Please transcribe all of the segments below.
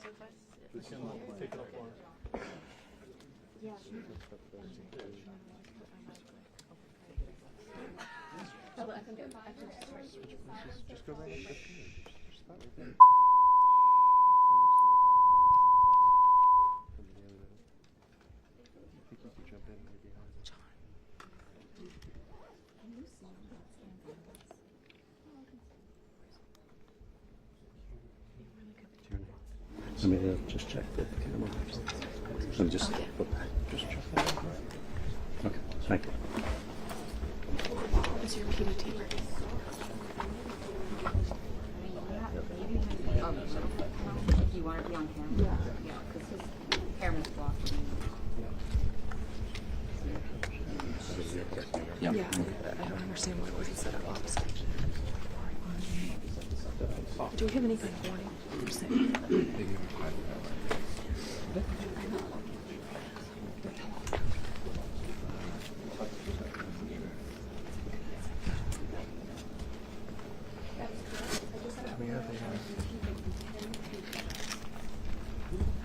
Take it up more. Yeah. Just go right up the page. Just stop right there. I think you can jump in right behind it. Let me just check the camera. Let me just go back. Just check that. Okay, thank you. What's your PDT? If you want to be on camera? Yeah, because his camera's blocked. Yeah, I don't understand why it wasn't set up opposite. Do we have any kind of warning? You're saying?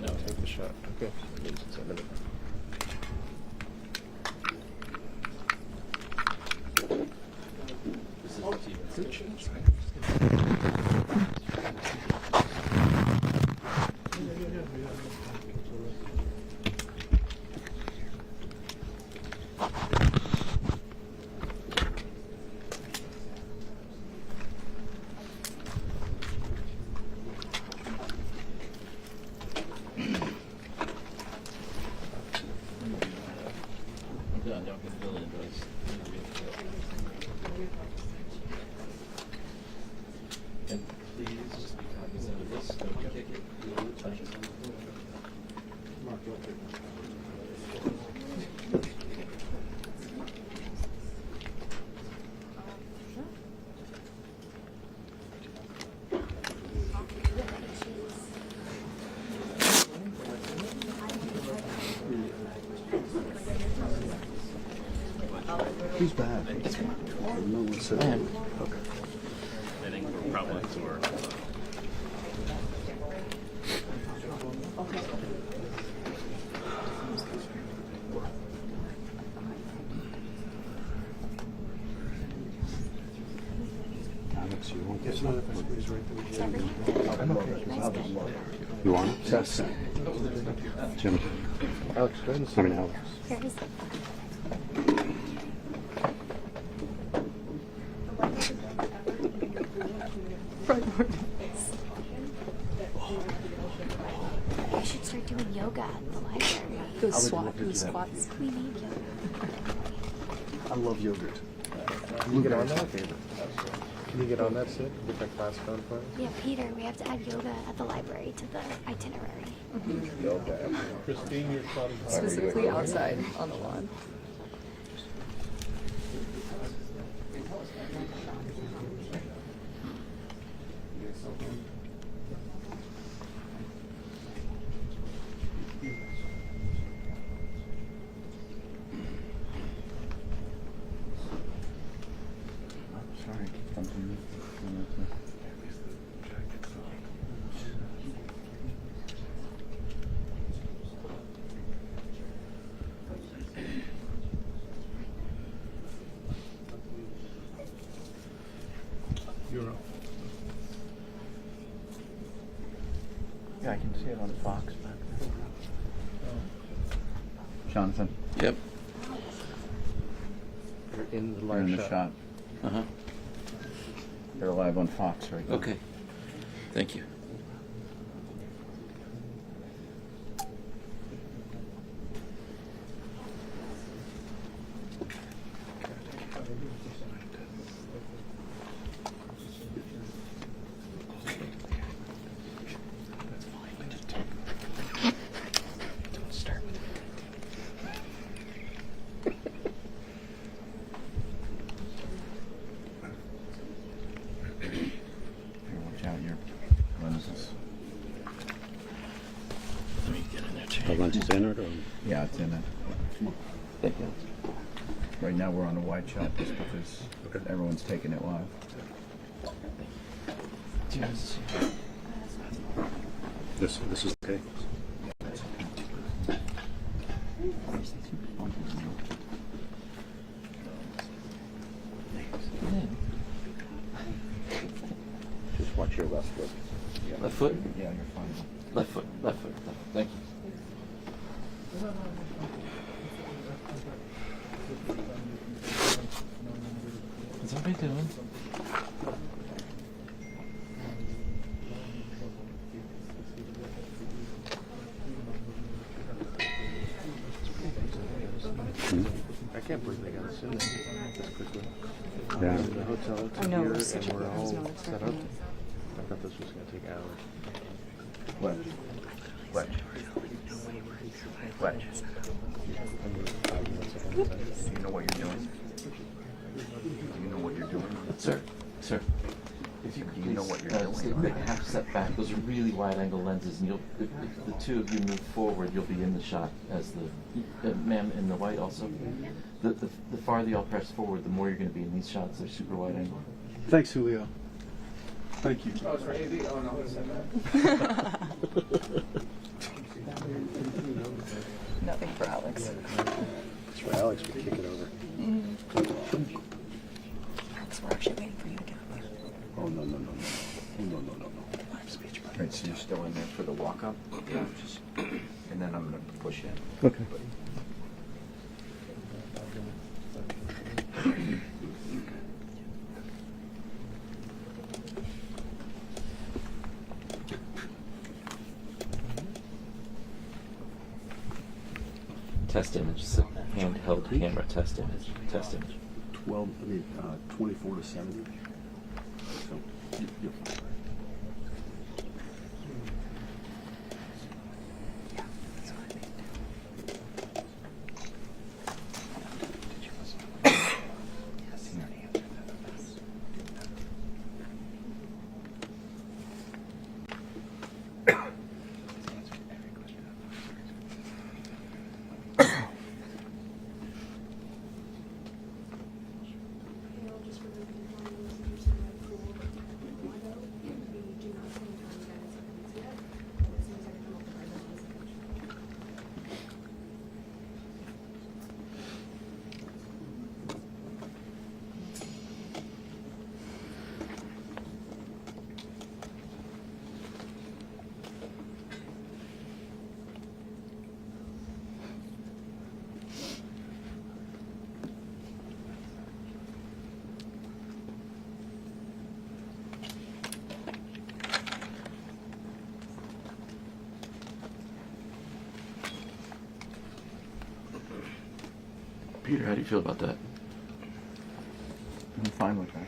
No, take the shot. Okay. It's a minute. And please just be cognizant of this. Don't kick it. You will touch it. Mark, you'll take it. Who's bad? No one said that. Okay. I think we're probably for. Alex, you want this? Not if I squeeze right through. I'm okay. You want it? Yes. Jim. Alex, go ahead and see me, Alex. Here is I should start doing yoga at the library. those squats. We need yoga. I love yogurt. Can you get on that? Can you get on that, Sid? Get that class going for us? Yeah, Peter, we have to add yoga at the library to the itinerary. Okay. Christine, your shot is Specifically outside on the lawn. Sorry, something. Euro. Yeah, I can see it on Fox back there. Jonathan, Yep. You're in the you're live in the shot. shot. Uh-huh. They're live on Fox right now. Okay. Thank you. Don't start with Here, watch out your lenses. Let me get in there too. The lenses in it or? Yeah, it's in it. Thank you. Right now we're on a wide shot just because everyone's taking it live. Cheers. This is okay. Just watch your left foot. Left foot? Yeah, you're fine. Left foot, left foot, left foot. Thank you. What's everybody doing? I can't believe they got us in this quickly. Yeah. The hotel took I know, here we're such and a- we're there's all no set up. expecting I thought this was gonna take hours. Wedge. Wedge. Wedge. Do you know what you're doing? Do you know what you're doing? Sir, sir. If you could Do you know what you're just doing? take a half step back. Those are really wide angle lenses, and you'll, if the two of you move forward, you'll be in the shot as the ma'am in the white also. The farther y'all press forward, the more you're going to be in these shots. They're super wide angle. Thanks, Julio. Thank you. Oh, it's for AV? Oh, no, it's Nothing for Alex. It's for Alex, we kick it over. Alex, we're actually waiting for you to get up there. Oh, no. Oh, no. Live speech. Right, so you're still in there for the walk-up? Yeah. Just, and then I'm going to push in. Okay. Test image. So handheld camera. Test image. Test image. 24 to 70. So, you're fine. Peter, how do you feel about that? I'm fine with that.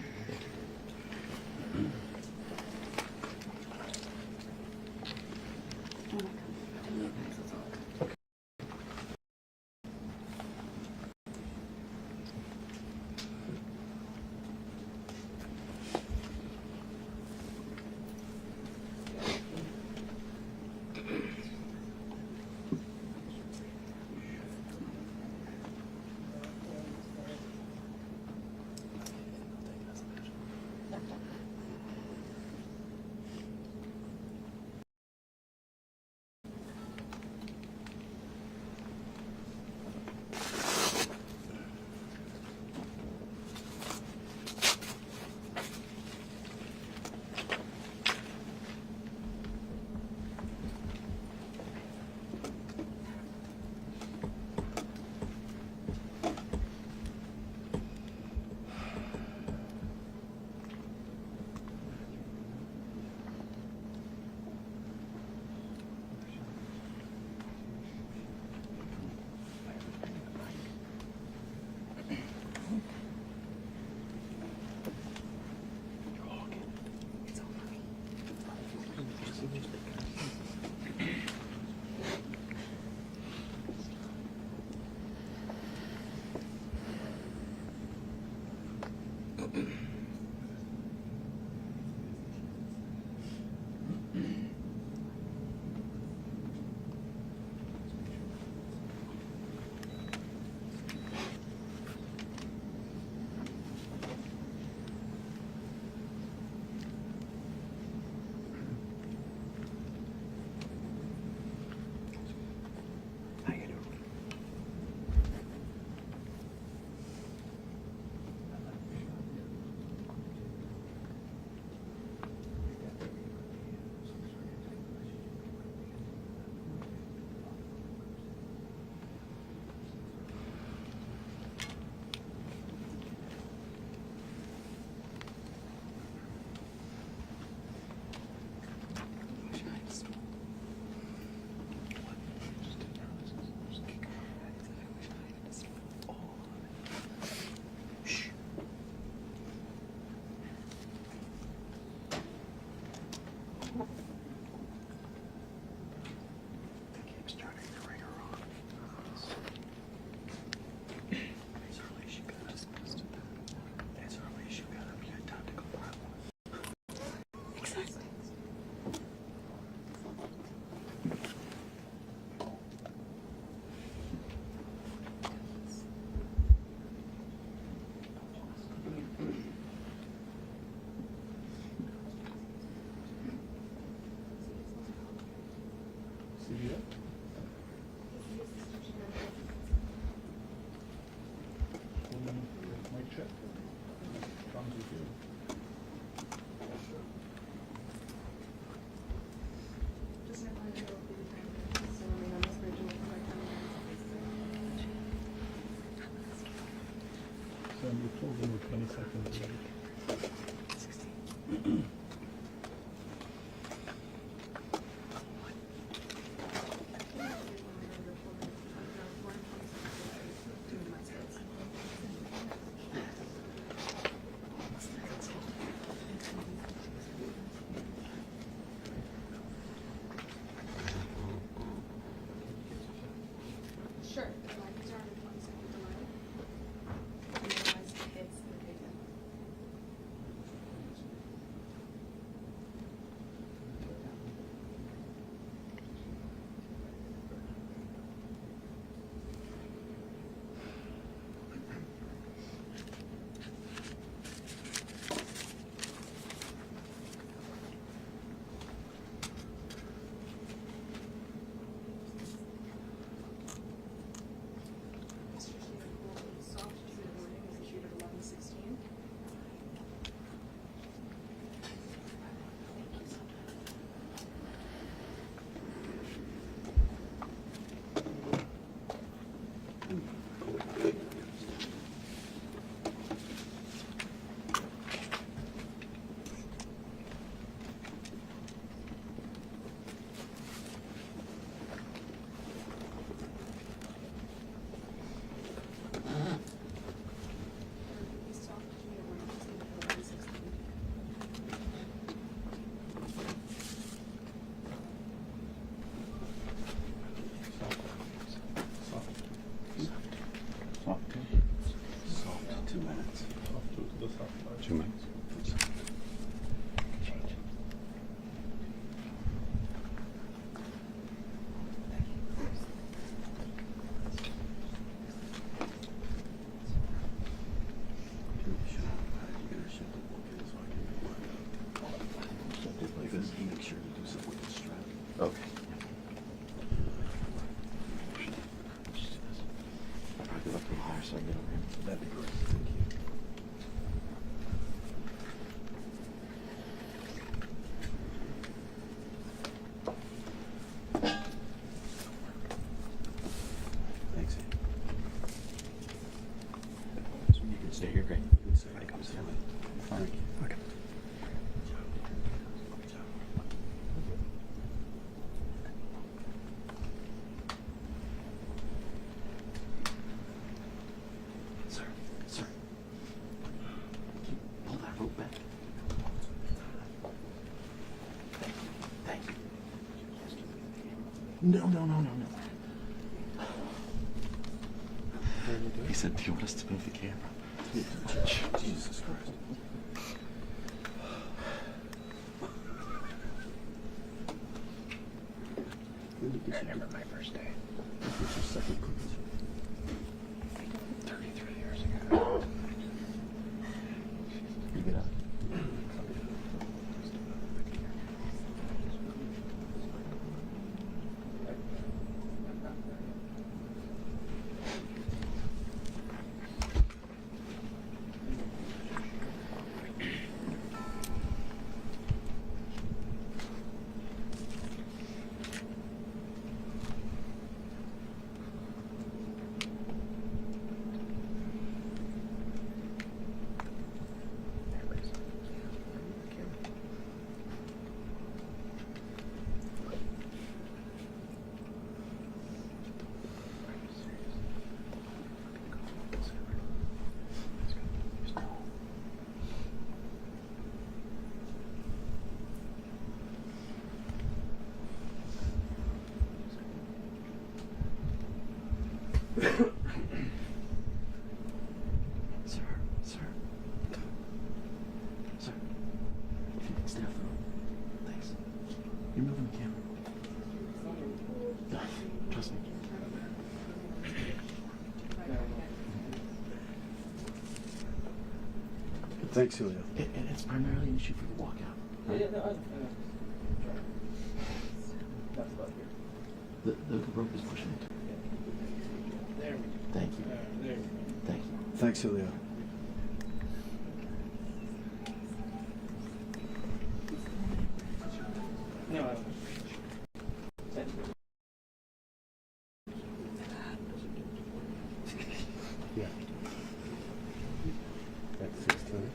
Keeps turning the ringer on. It's early, she could have just missed it. It's early, she could have had time to go buy one. Exactly. Mic check. Comes with you. So you told them with 20 seconds. Sure. The lines are on a 20-second delay. Otherwise, it hits the pavement. Mr. Chair, the soft tree warning is issued at 11:16. The soft tree warning is issued at 11:16. Soft. 2 minutes. Off to the soft side. 2 minutes. Make sure you do something with the strap. Okay. Probably left a little higher so I can get over here. That'd be great. Thank you. Thanks. You can stay here, great. You can stay. I can stay. Fine. Okay. Sir, sir. Can you pull that rope back? Thank you. No. He said, do you want us to move the camera? Jesus Christ. I remember my first day. This was your second cruise. 33 years ago. You get up. Sir. Sir. If you can stay off the road. Thanks. You're moving the camera. Trust me. Thanks, Julio. And it's primarily an issue for the walkout. The rope is pushing it. Thank you. Thank you. Thanks, Julio. Yeah. That's 16.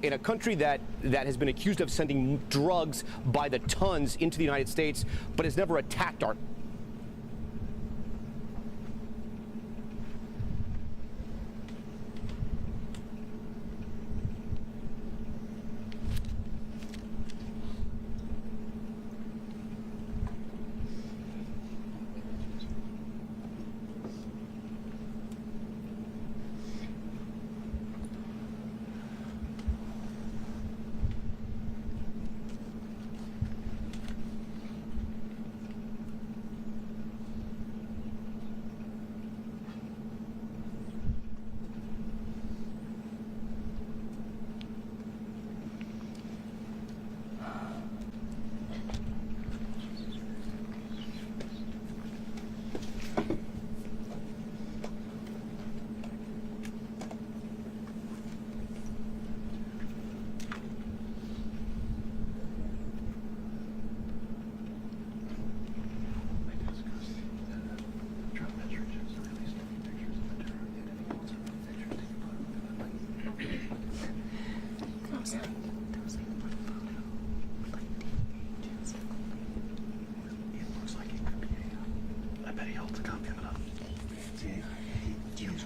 In a country that has been accused of sending drugs by the tons into the United States, but has never attacked our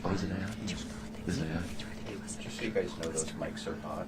Oh, is it AI? Is it AI? Just so you guys know, those mics are hot.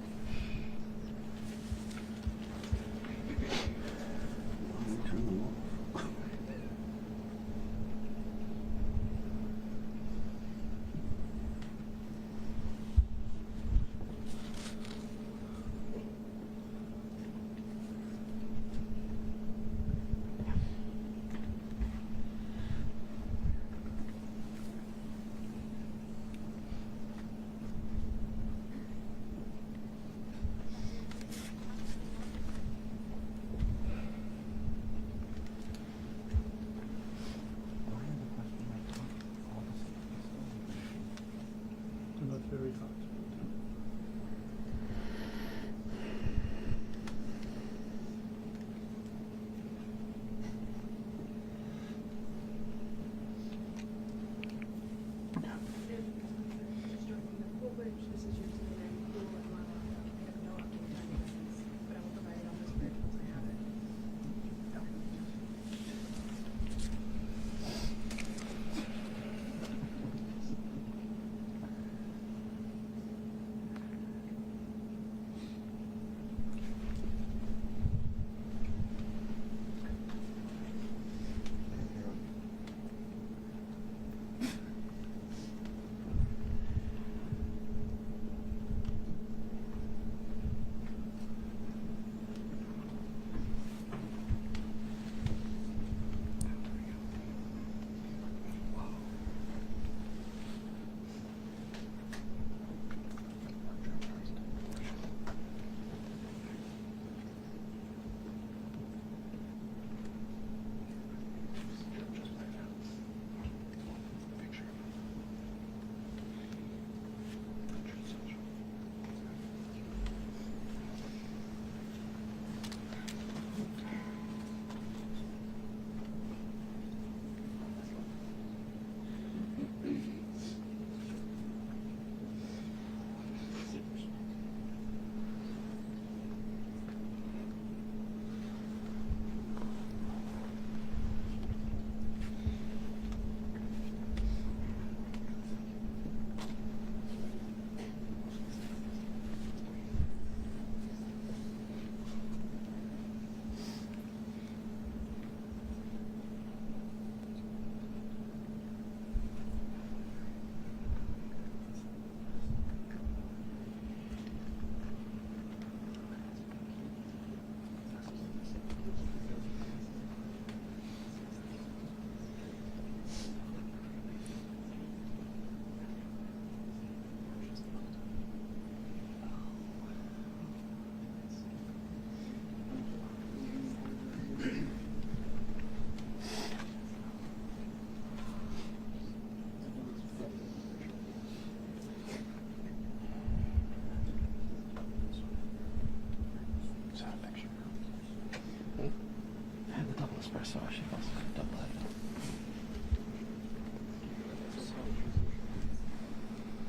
saw she must have double headed.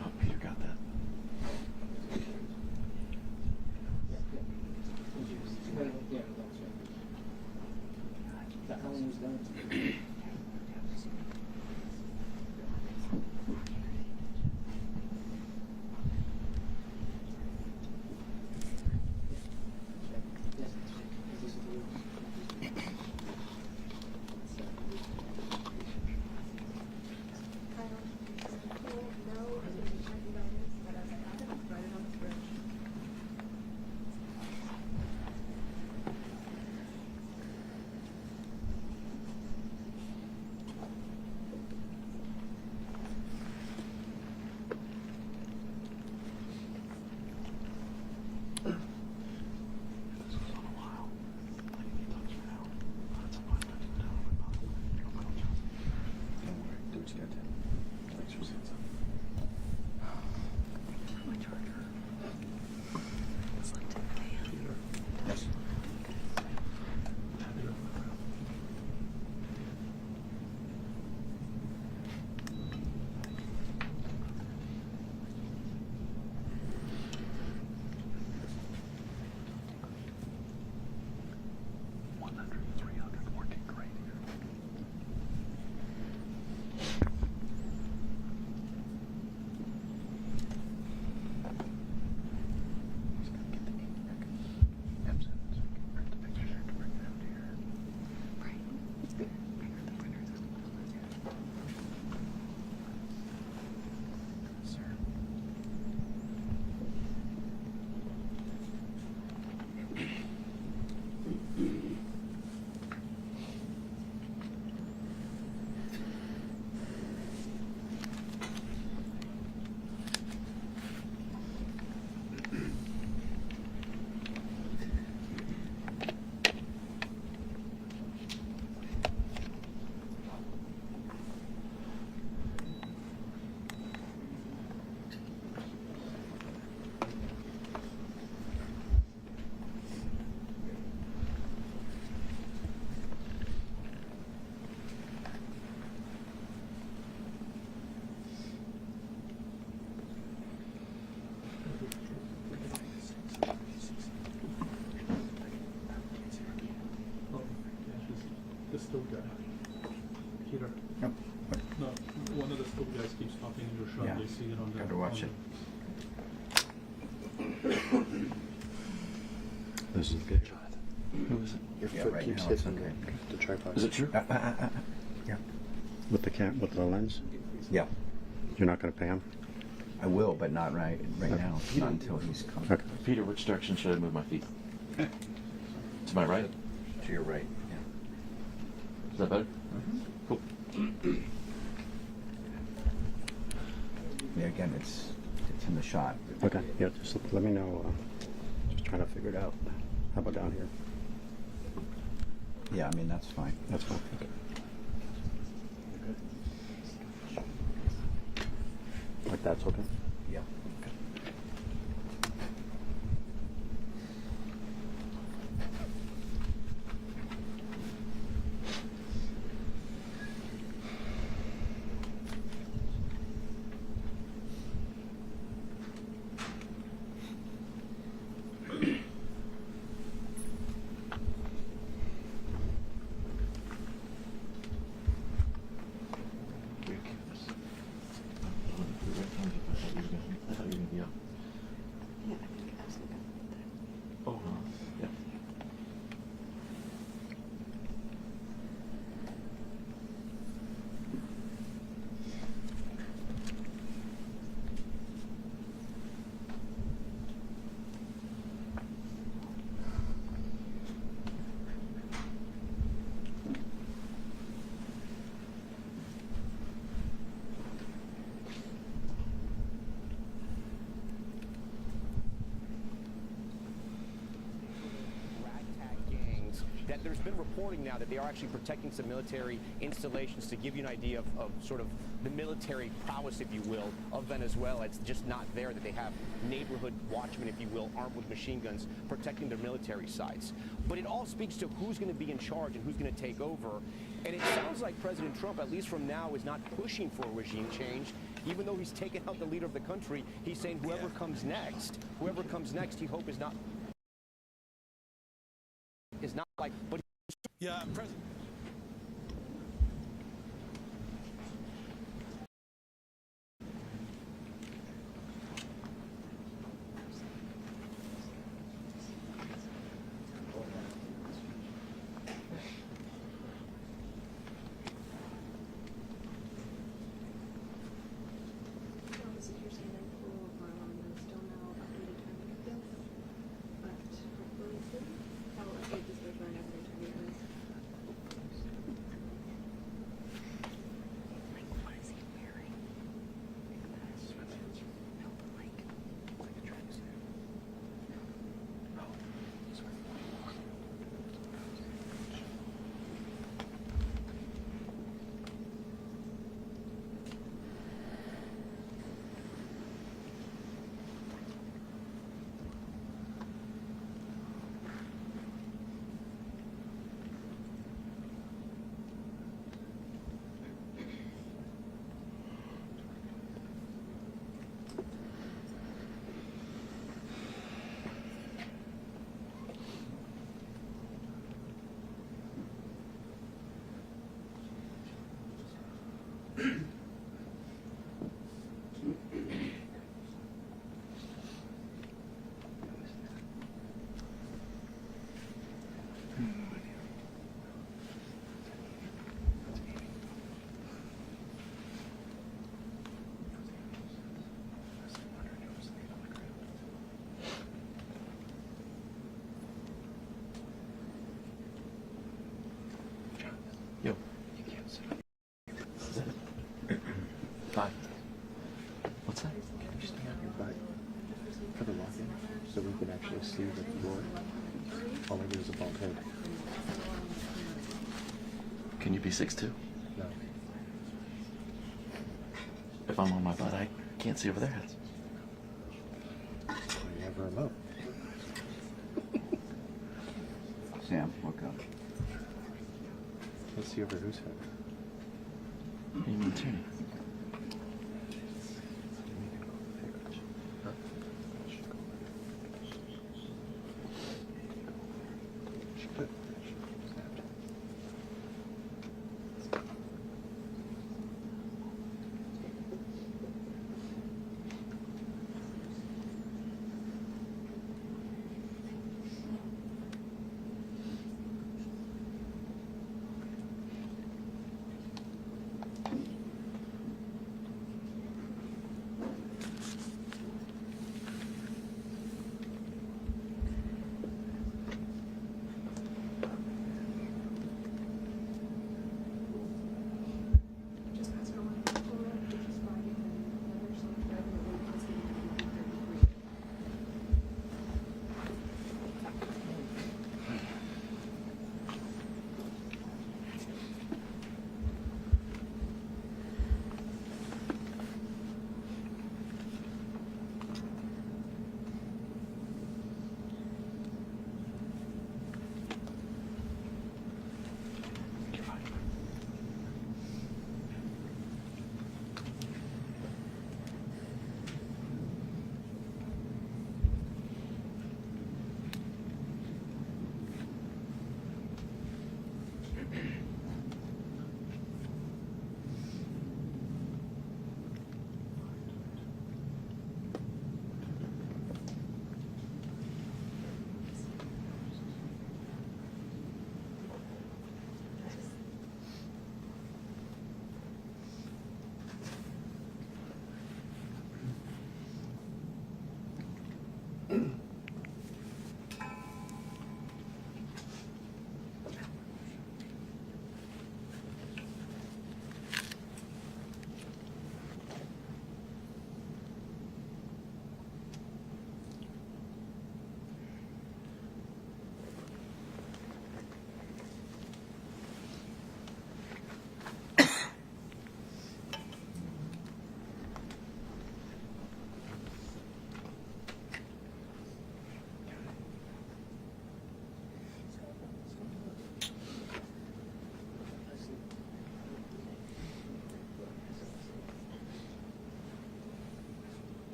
Oh, Peter got that. The stove guy. Peter. Yep. No, one of the stove guys keeps talking in your shot. Yeah. They see it on the. Gotta watch it. This is good. Who is it? Your Yeah, foot right keeps now it's hitting okay. the tripod. Is it true? Yeah. With the lens? Yeah. You're not going to pay him? I will, but not right now. Not until he's come. Okay. Peter, which direction should I move my feet? To my right? To your right. Yeah. Is that better? Cool. Yeah. Again, it's in the shot. Okay. Yeah, just let me know. Just trying to figure it out. How about down here? Yeah, I mean that's fine. That's fine. Okay. Like that's okay? Yeah. that there's been reporting now that they are actually protecting some military installations. To give you an idea of sort of the military prowess, if you will, of Venezuela, it's just not there, that they have neighborhood watchmen, if you will, armed with machine guns protecting their military sites. But it all speaks to who's going to be in charge and who's going to take over. And it sounds like President Trump, at least from now, is not pushing for a regime change. Even though he's taken out the leader of the country, he's saying whoever comes next, he hopes is not like, but yeah, President. This is your standard full of there's still no updated timing of this, but hopefully soon. I will update this paper and every time it is. Like, what is he wearing? Sweatpants. No, but like a tracksuit. Oh, he's wearing Yo. Hi. What's that? Can you stand your back for the walk-in so we can actually see the floor? All I do is a bald head. Can you be 6'2"? No. If I'm on my butt, I can't see over their heads. You have a remote. Sam, look up. Let's see over whose head. You mean Tierney?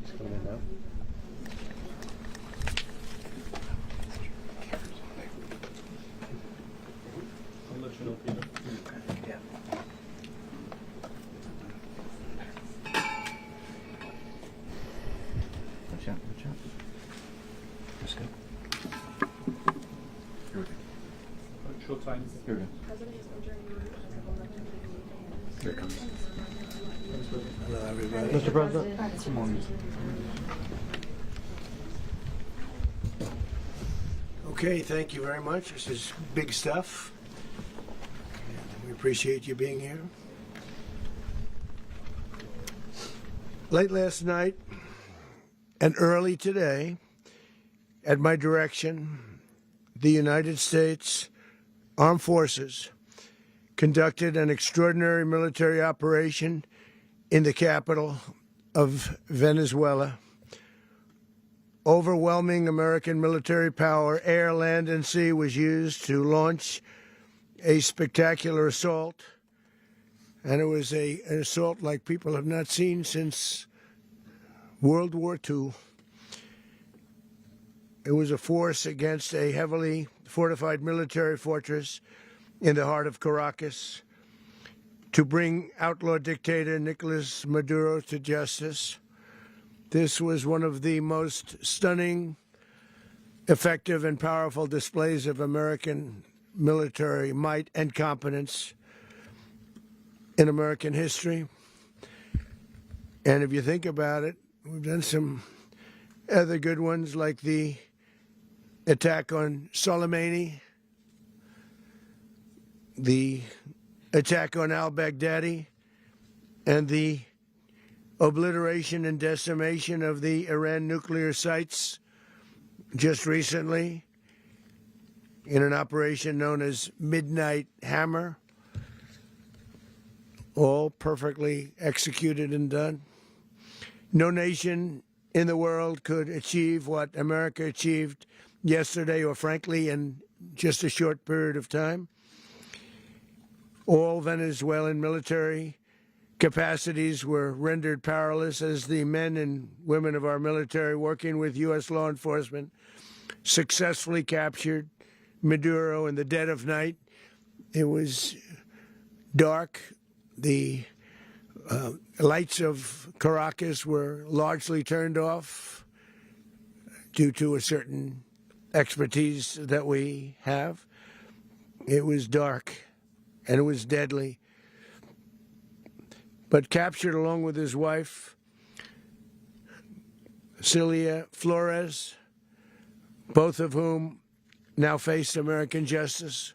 Just coming in now. I'll let you know, Peter. Yeah. Watch out, watch out. Let's go. Here we go. Short time. Here we go. President is entering the room as a elected leader. Here it comes. Hello, everybody. Mr. President. Come on. Okay, thank you very much. This is big stuff. And we appreciate you being here. Late last night and early today, at my direction, the United States Armed Forces conducted an extraordinary military operation in the capital of Venezuela. Overwhelming American military power, air, land, and sea, was used to launch a spectacular assault. And it was an assault like people have not seen since World War II. It was a force against a heavily fortified military fortress in the heart of Caracas to bring outlaw dictator Nicolas Maduro to justice. This was one of the most stunning, effective, and powerful displays of American military might and competence in American history. And if you think about it, we've done some other good ones, like the attack on Soleimani, the attack on al-Baghdadi, and the obliteration and decimation of the Iran nuclear sites just recently in an operation known as Midnight Hammer, all perfectly executed and done. No nation in the world could achieve what America achieved yesterday, or frankly in just a short period of time. All Venezuelan military capacities were rendered powerless as the men and women of our military, working with U.S. law enforcement, successfully captured Maduro in the dead of night. It was dark. The lights of Caracas were largely turned off due to a certain expertise that we have. It was dark and it was deadly. But captured along with his wife, Celia Flores, both of whom now face American justice.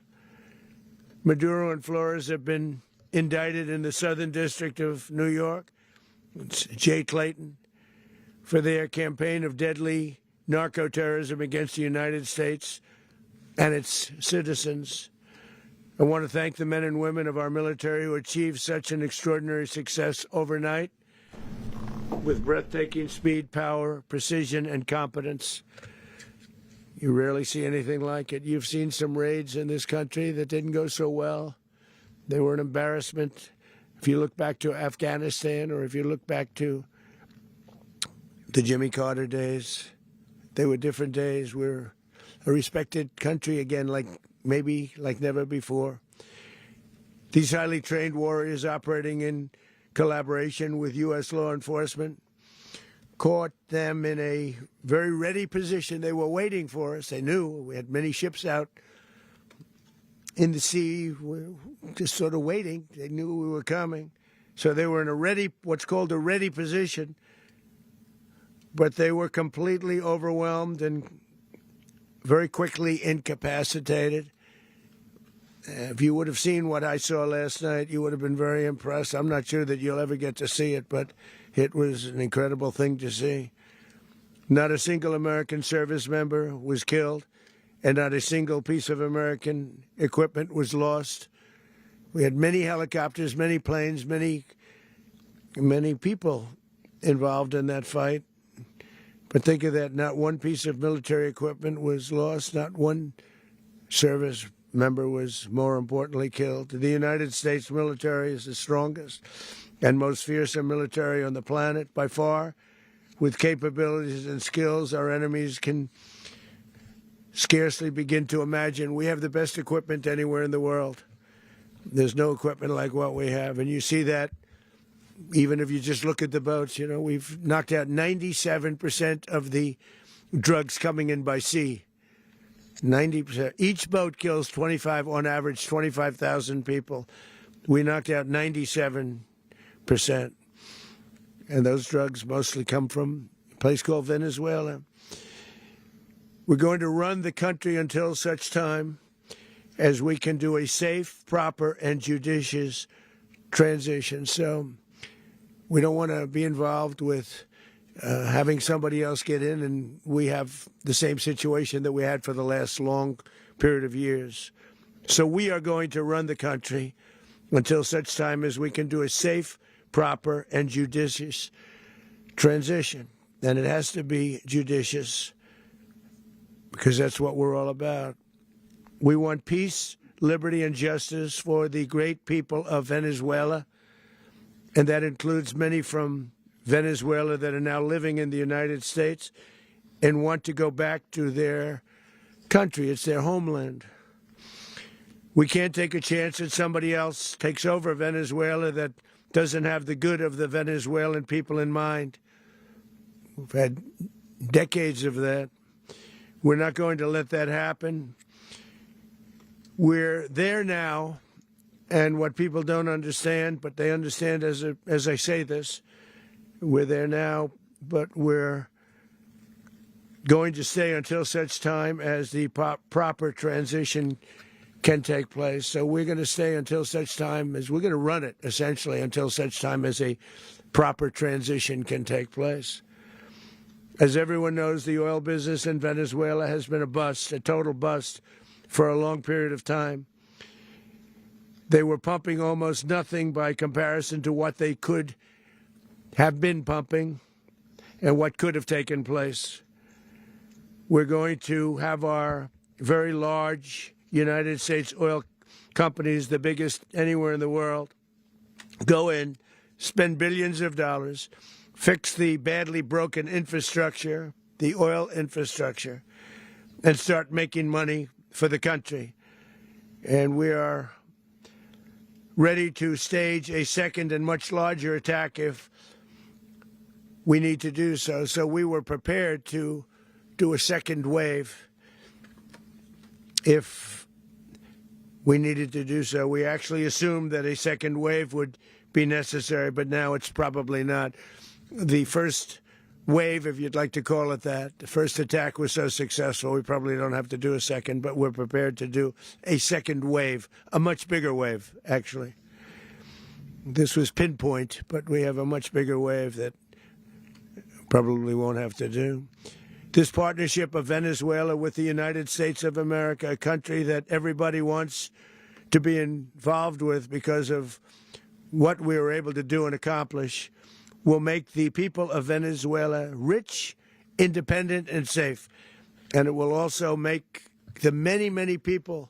Maduro and Flores have been indicted in the Southern District of New York, it's Jay Clayton, for their campaign of deadly narco-terrorism against the United States and its citizens. I want to thank the men and women of our military who achieved such an extraordinary success overnight with breathtaking speed, power, precision, and competence. You rarely see anything like it. You've seen some raids in this country that didn't go so well. They were an embarrassment. If you look back to Afghanistan, or if you look back to the Jimmy Carter days, they were different days. We're a respected country again, like never before. These highly trained warriors, operating in collaboration with U.S. law enforcement, caught them in a very ready position. They were waiting for us. They knew we had many ships out in the sea, just sort of waiting. They knew we were coming. So they were in a ready, what's called a ready position, but they were completely overwhelmed and very quickly incapacitated. If you would have seen what I saw last night, you would have been very impressed. I'm not sure that you'll ever get to see it, but it was an incredible thing to see. Not a single American service member was killed, and not a single piece of American equipment was lost. We had many helicopters, many planes, many people involved in that fight. But think of that, not one piece of military equipment was lost, not one service member was, more importantly, killed. The United States military is the strongest and most fearsome military on the planet by far. With capabilities and skills our enemies can scarcely begin to imagine. We have the best equipment anywhere in the world. There's no equipment like what we have. And you see that even if you just look at the boats. You know, we've knocked out 97% of the drugs coming in by sea. 90%. Each boat kills on average, 25,000 people. We knocked out 97%. And those drugs mostly come from a place called Venezuela. We're going to run the country until such time as we can do a safe, proper, and judicious transition. So we don't want to be involved with having somebody else get in, and we have the same situation that we had for the last long period of years. So we are going to run the country until such time as we can do a safe, proper, and judicious transition. And it has to be judicious because that's what we're all about. We want peace, liberty, and justice for the great people of Venezuela, and that includes many from Venezuela that are now living in the United States and want to go back to their country. It's their homeland. We can't take a chance that somebody else takes over Venezuela that doesn't have the good of the Venezuelan people in mind. We've had decades of that. We're not going to let that happen. We're there now, and what people don't understand, but they understand as I say this, we're there now, but we're going to stay until such time as the proper transition can take place. So we're going to stay until such time as we're going to run it, essentially, until such time as a proper transition can take place. As everyone knows, the oil business in Venezuela has been a bust, a total bust, for a long period of time. They were pumping almost nothing by comparison to what they could have been pumping and what could have taken place. We're going to have our very large United States oil companies, the biggest anywhere in the world, go in, spend billions of dollars, fix the badly broken infrastructure, the oil infrastructure, and start making money for the country. And we are ready to stage a second and much larger attack if we need to do so. So we were prepared to do a second wave if we needed to do so. We actually assumed that a second wave would be necessary, but now it's probably not. The first wave, if you'd like to call it that, the first attack was so successful, we probably don't have to do a second, but we're prepared to do a second wave, a much bigger wave, actually. This was pinpoint, but we have a much bigger wave that probably won't have to do. This partnership of Venezuela with the United States of America, a country that everybody wants to be involved with because of what we were able to do and accomplish, will make the people of Venezuela rich, independent, and safe. And it will also make the many, many people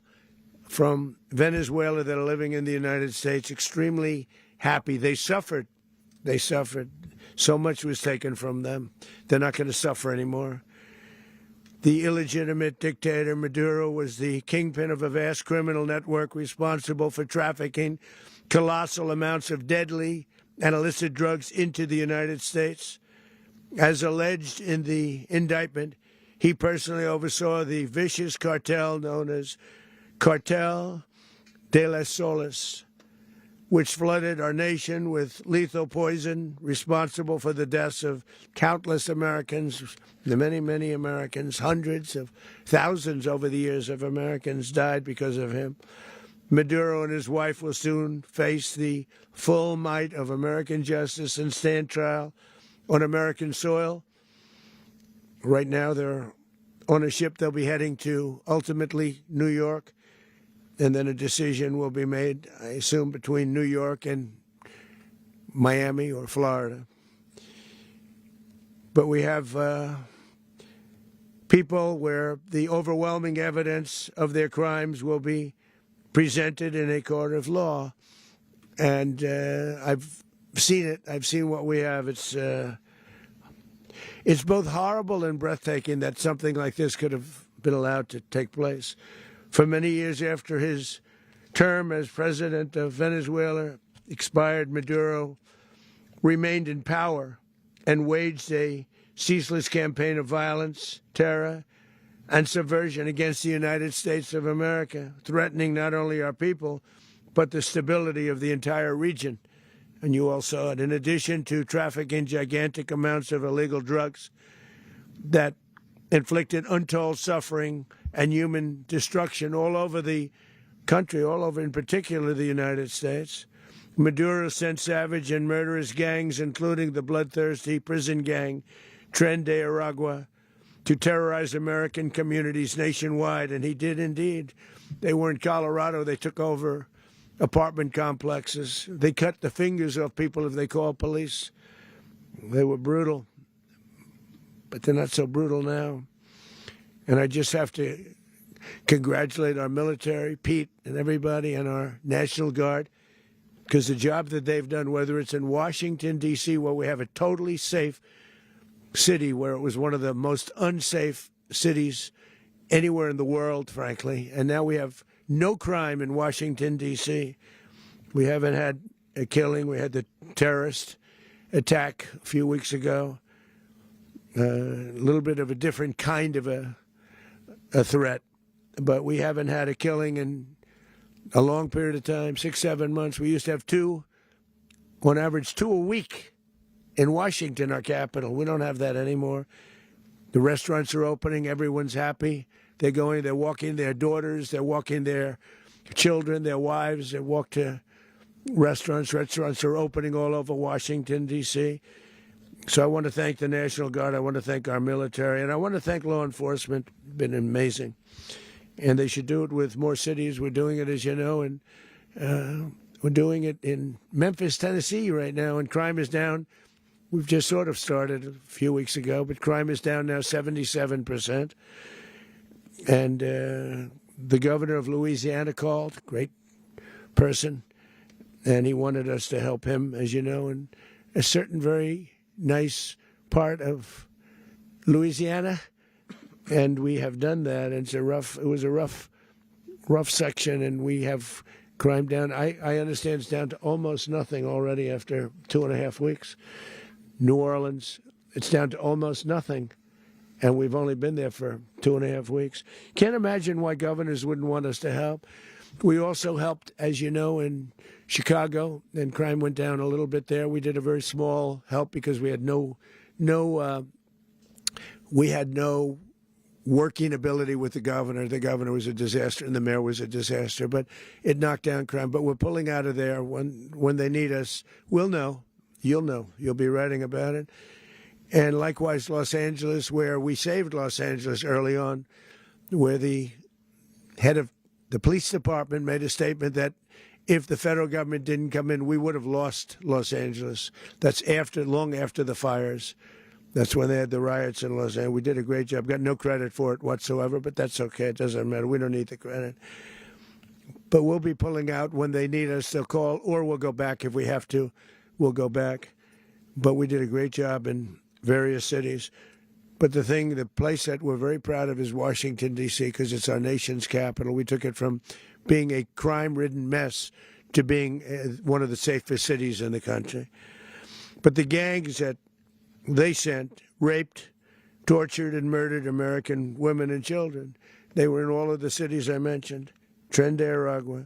from Venezuela that are living in the United States extremely happy. They suffered. They suffered. So much was taken from them. They're not going to suffer anymore. The illegitimate dictator Maduro was the kingpin of a vast criminal network responsible for trafficking colossal amounts of deadly and illicit drugs into the United States. As alleged in the indictment, he personally oversaw the vicious cartel known as Cartel de las Solas, which flooded our nation with lethal poison, responsible for the deaths of countless Americans, the many, many Americans. Hundreds of thousands over the years of Americans died because of him. Maduro and his wife will soon face the full might of American justice and stand trial on American soil. Right now, they're on a ship. They'll be heading to, ultimately, New York. And then a decision will be made, I assume, between New York and Miami or Florida. But we have people where the overwhelming evidence of their crimes will be presented in a court of law. And I've seen it. I've seen what we have. It's both horrible and breathtaking that something like this could have been allowed to take place. For many years after his term as president of Venezuela expired, Maduro remained in power and waged a ceaseless campaign of violence, terror, and subversion against the United States of America, threatening not only our people, but the stability of the entire region. And you all saw it. In addition to trafficking gigantic amounts of illegal drugs that inflicted untold suffering and human destruction all over the country, all over, in particular, the United States, Maduro sent savage and murderous gangs, including the bloodthirsty prison gang Tren de Aragua, to terrorize American communities nationwide. And he did indeed. They were in Colorado. They took over apartment complexes. They cut the fingers off people if they called police. They were brutal. But they're not so brutal now. And I just have to congratulate our military, Pete and everybody, and our National Guard, because the job that they've done, whether it's in Washington, D.C., where we have a totally safe city, where it was one of the most unsafe cities anywhere in the world, frankly, and now we have no crime in Washington, D.C. We haven't had a killing. We had the terrorist attack a few weeks ago. A little bit of a different kind of a threat, but we haven't had a killing in a long period of time, 6-7 months. We used to have on average two a week in Washington, our capital. We don't have that anymore. The restaurants are opening. Everyone's happy. They're walking their daughters. They're walking their children, their wives. They walk to restaurants. Restaurants are opening all over Washington, D.C. So I want to thank the National Guard. I want to thank our military. And I want to thank law enforcement. It's been amazing. And they should do it with more cities. We're doing it, as you know, and we're doing it in Memphis, Tennessee right now, and crime is down. We've just sort of started a few weeks ago, but crime is down now 77%. And the governor of Louisiana called, great person, and he wanted us to help him, as you know, in a certain very nice part of Louisiana. And we have done that. And it was a rough section, and we have crime down. I understand it's down to almost nothing already after 2.5 weeks. New Orleans, it's down to almost nothing, and we've only been there for 2.5 weeks. Can't imagine why governors wouldn't want us to help. We also helped, as you know, in Chicago, and crime went down a little bit there. We did a very small help because we had no working ability with the governor. The governor was a disaster, and the mayor was a disaster, but it knocked down crime. But we're pulling out of there when they need us. We'll know. You'll know. You'll be writing about it. And likewise, Los Angeles, where we saved Los Angeles early on, where the head of the police department made a statement that if the federal government didn't come in, we would have lost Los Angeles. That's long after the fires. That's when they had the riots in Los Angeles. We did a great job. Got no credit for it whatsoever, but that's okay. It doesn't matter. We don't need the credit. But we'll be pulling out when they need us. They'll call, or we'll go back if we have to. We'll go back. But we did a great job in various cities. But the place that we're very proud of is Washington, D.C., because it's our nation's capital. We took it from being a crime-ridden mess to being one of the safest cities in the country. But the gangs that they sent raped, tortured, and murdered American women and children. They were in all of the cities I mentioned, Tren de Aragua.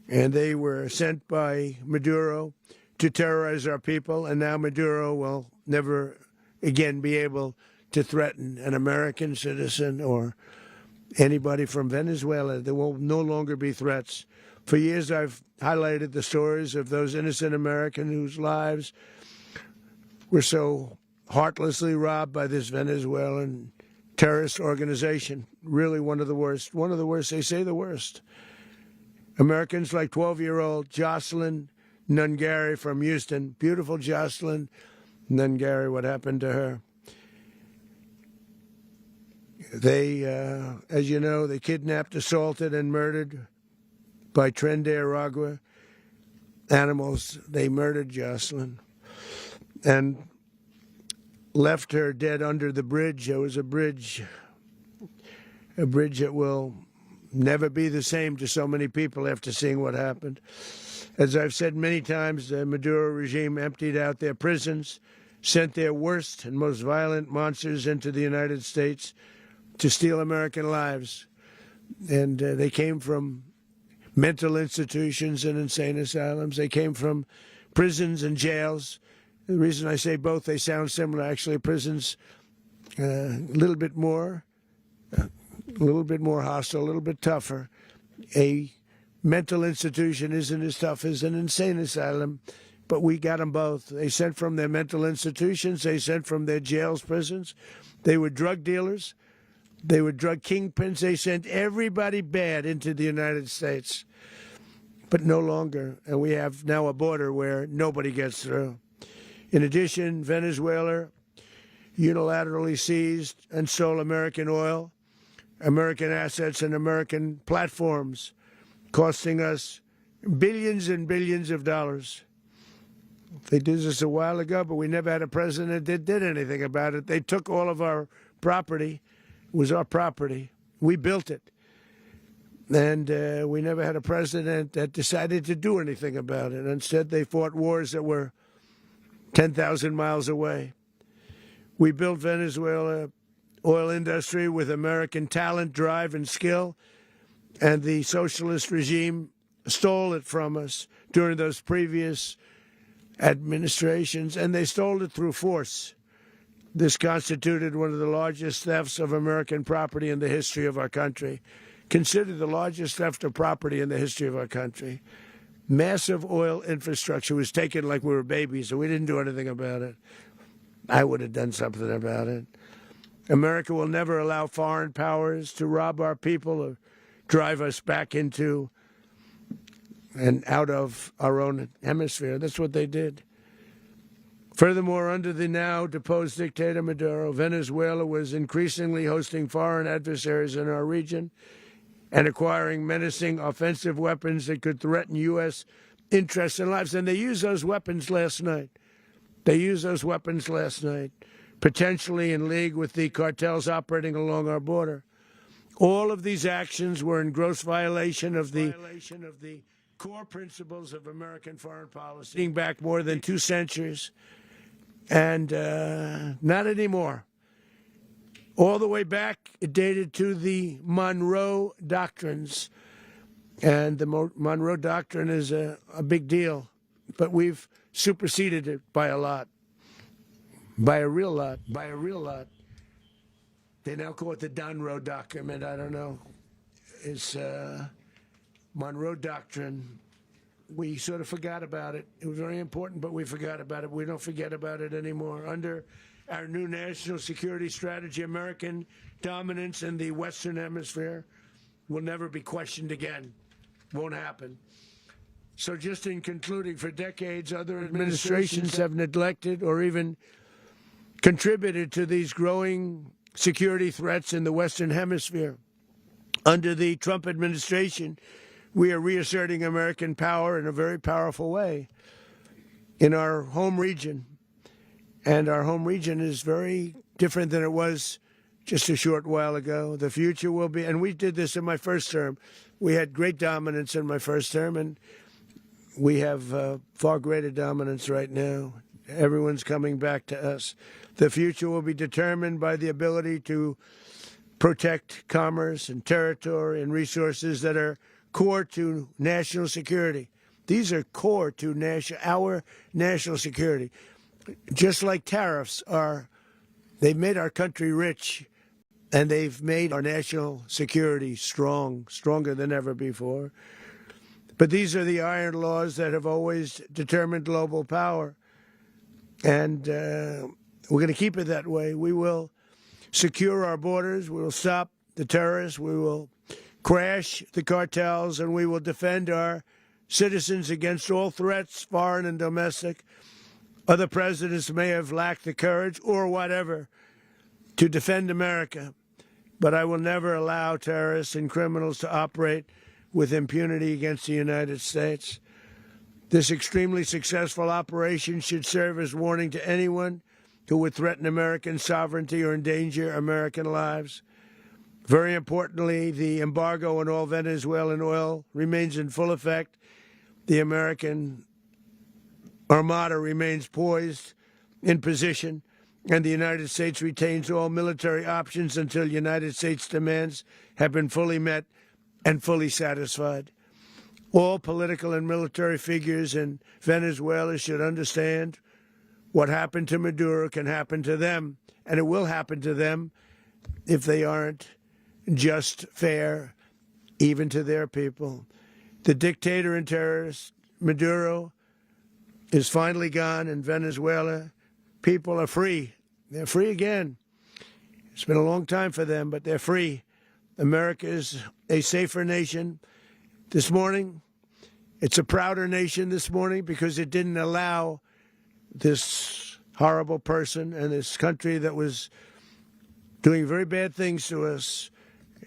And they were sent by Maduro to terrorize our people, and now Maduro will never again be able to threaten an American citizen or anybody from Venezuela. There will no longer be threats For years, I've highlighted the stories of those innocent Americans whose lives were so heartlessly robbed by this Venezuelan terrorist organization. Really one of the worst. One of the worst. They say the worst. Americans like 12-year-old Jocelyn Nungary from Houston. Beautiful Jocelyn Nungary. What happened to her? They, as you know, they kidnapped, assaulted, and murdered by Tren de Aragua animals. They murdered Jocelyn and left her dead under the bridge. There was a bridge that will never be the same to so many people after seeing what happened. As I've said many times, the Maduro regime emptied out their prisons, sent their worst and most violent monsters into the United States to steal American lives. And they came from mental institutions and insane asylums. They came from prisons and jails. The reason I say both, they sound similar. Actually, prisons a little bit more hostile, a little bit tougher. A mental institution isn't as tough as an insane asylum, but we got them both. They sent from their mental institutions. They sent from their jails, prisons. They were drug dealers. They were drug kingpins. They sent everybody bad into the United States, but no longer. And we have now a border where nobody gets through. In addition, Venezuela unilaterally seized and stole American oil, American assets, and American platforms, costing us billions and billions of dollars. They did this a while ago, but we never had a president that did anything about it. They took all of our property. It was our property. We built it. And we never had a president that decided to do anything about it. Instead, they fought wars that were 10,000 miles away. We built Venezuela oil industry with American talent, drive, and skill, and the socialist regime stole it from us during those previous administrations, and they stole it through force. This constituted one of the largest thefts of American property in the history of our country. Considered the largest theft of property in the history of our country. Massive oil infrastructure was taken like we were babies, and we didn't do anything about it. I would have done something about it. America will never allow foreign powers to rob our people or drive us back into and out of our own hemisphere. That's what they did. Furthermore, under the now deposed dictator Maduro, Venezuela was increasingly hosting foreign adversaries in our region and acquiring menacing offensive weapons that could threaten U.S. interests and lives. And they used those weapons last night. Potentially in league with the cartels operating along our border. All of these actions were in gross violation of the core principles of American foreign policy, dating back more than 2 centuries. And not anymore. All the way back, it dated to the Monroe Doctrines. And the Monroe Doctrine is a big deal. But we've superseded it by a lot. By a real lot. They now call it the Monroe Document. I don't know. It's Monroe Doctrine. We sort of forgot about it. It was very important, but we forgot about it. We don't forget about it anymore. Under our new national security strategy, American dominance in the Western Hemisphere will never be questioned again. Won't happen. So just in concluding, for decades, other administrations have neglected or even contributed to these growing security threats in the Western Hemisphere. Under the Trump administration, we are reasserting American power in a very powerful way in our home region. And our home region is very different than it was just a short while ago. The future will be, and we did this in my first term. We had great dominance in my first term, and we have far greater dominance right now. Everyone's coming back to us. The future will be determined by the ability to protect commerce and territory and resources that are core to national security. These are core to our national security. Just like tariffs are, they've made our country rich, and they've made our national security strong, stronger than ever before. But these are the iron laws that have always determined global power. And we're going to keep it that way. We will secure our borders. We will stop the terrorists. We will crash the cartels. And we will defend our citizens against all threats, foreign and domestic. Other presidents may have lacked the courage or whatever to defend America. But I will never allow terrorists and criminals to operate with impunity against the United States. This extremely successful operation should serve as warning to anyone who would threaten American sovereignty or endanger American lives. Very importantly, the embargo on all Venezuelan oil remains in full effect. The American Armada remains poised in position, and the United States retains all military options until United States demands have been fully met and fully satisfied. All political and military figures in Venezuela should understand what happened to Maduro can happen to them, and it will happen to them if they aren't just fair, even to their people. The dictator and terrorist, Maduro, is finally gone, and Venezuela people are free. They're free again. It's been a long time for them, but they're free. America is a safer nation this morning. It's a prouder nation this morning because it didn't allow this horrible person and this country that was doing very bad things to us.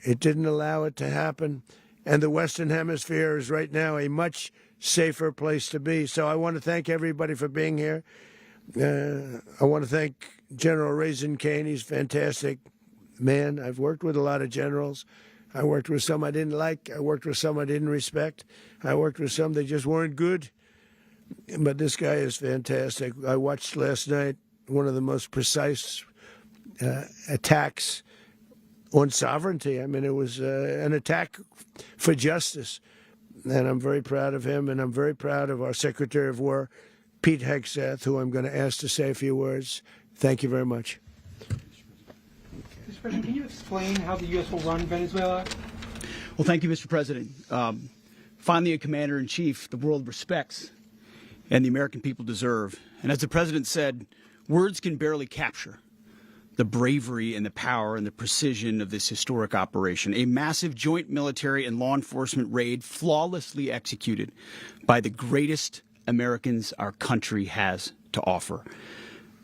It didn't allow it to happen. And the Western Hemisphere is right now a much safer place to be. So I want to thank everybody for being here. I want to thank General Raisin Kane. He's a fantastic man. I've worked with a lot of generals. I worked with some I didn't like. I worked with some I didn't respect. I worked with some that just weren't good. But this guy is fantastic. I watched last night one of the most precise attacks on sovereignty. I mean, it was an attack for justice. And I'm very proud of him, and I'm very proud of our Secretary of War, Pete Hegseth, who I'm going to ask to say a few words. Thank you very much. Mr. President, can you explain how the U.S. will run Venezuela? Well, thank you, Mr. President. Finally, a commander-in-chief the world respects and the American people deserve. And as the President said, words can barely capture the bravery and the power and the precision of this historic operation. A massive joint military and law enforcement raid flawlessly executed by the greatest Americans our country has to offer.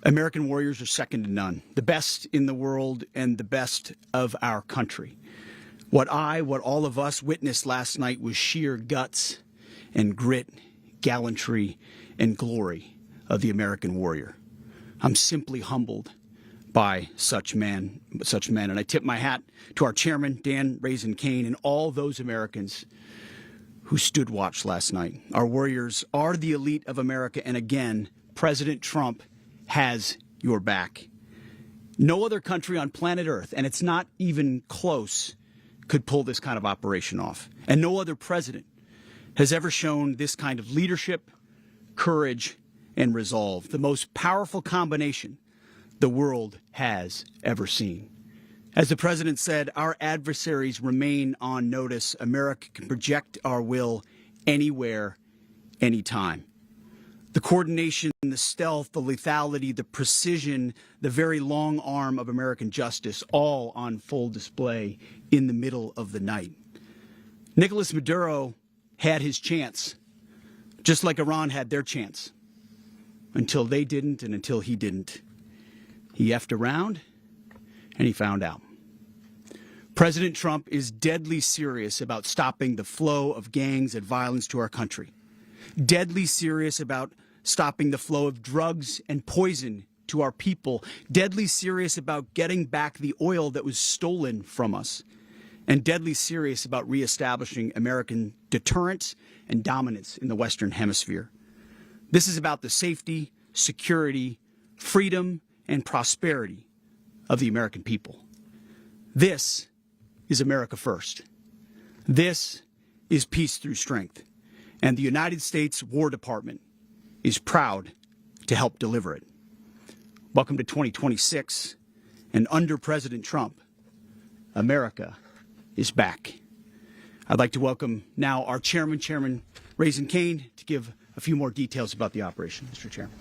American warriors are second to none, the best in the world and the best of our country. What all of us witnessed last night was sheer guts and grit, gallantry and glory of the American warrior. I'm simply humbled by such men. And I tip my hat to our chairman, Dan Raisin Kane, and all those Americans who stood watch last night. Our warriors are the elite of America, and again, President Trump has your back. No other country on planet Earth, and it's not even close, could pull this kind of operation off. And no other president has ever shown this kind of leadership, courage, and resolve, the most powerful combination the world has ever seen. As the president said, our adversaries remain on notice. America can project our will anywhere, anytime. The coordination, the stealth, the lethality, the precision, the very long arm of American justice, all on full display in the middle of the night. Nicolas Maduro had his chance, just like Iran had their chance, until they didn't and until he didn't. He effed around, and he found out. President Trump is deadly serious about stopping the flow of gangs and violence to our country. Deadly serious about stopping the flow of drugs and poison to our people. Deadly serious about getting back the oil that was stolen from us. And deadly serious about reestablishing American deterrence and dominance in the Western Hemisphere. This is about the safety, security, freedom, and prosperity of the American people. This is America first. This is peace through strength. And the United States War Department is proud to help deliver it. Welcome to 2026, and under President Trump, America is back. I'd like to welcome now our chairman, Chairman Raisin Cain, to give a few more details about the operation. Mr. Chairman.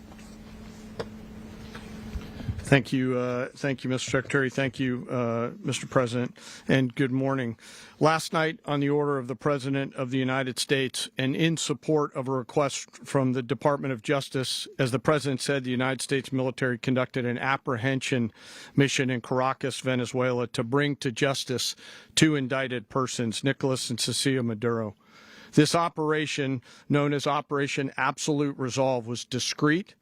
Thank you, Mr. Secretary. Thank you, Mr. President, and good morning. Last night, on the order of the President of the United States and in support of a request from the Department of Justice, as the President said, the United States military conducted an apprehension mission in Caracas, Venezuela, to bring to justice two indicted persons, Nicolas and Cecilia Maduro. This operation, known as Operation Absolute Resolve, was discreet,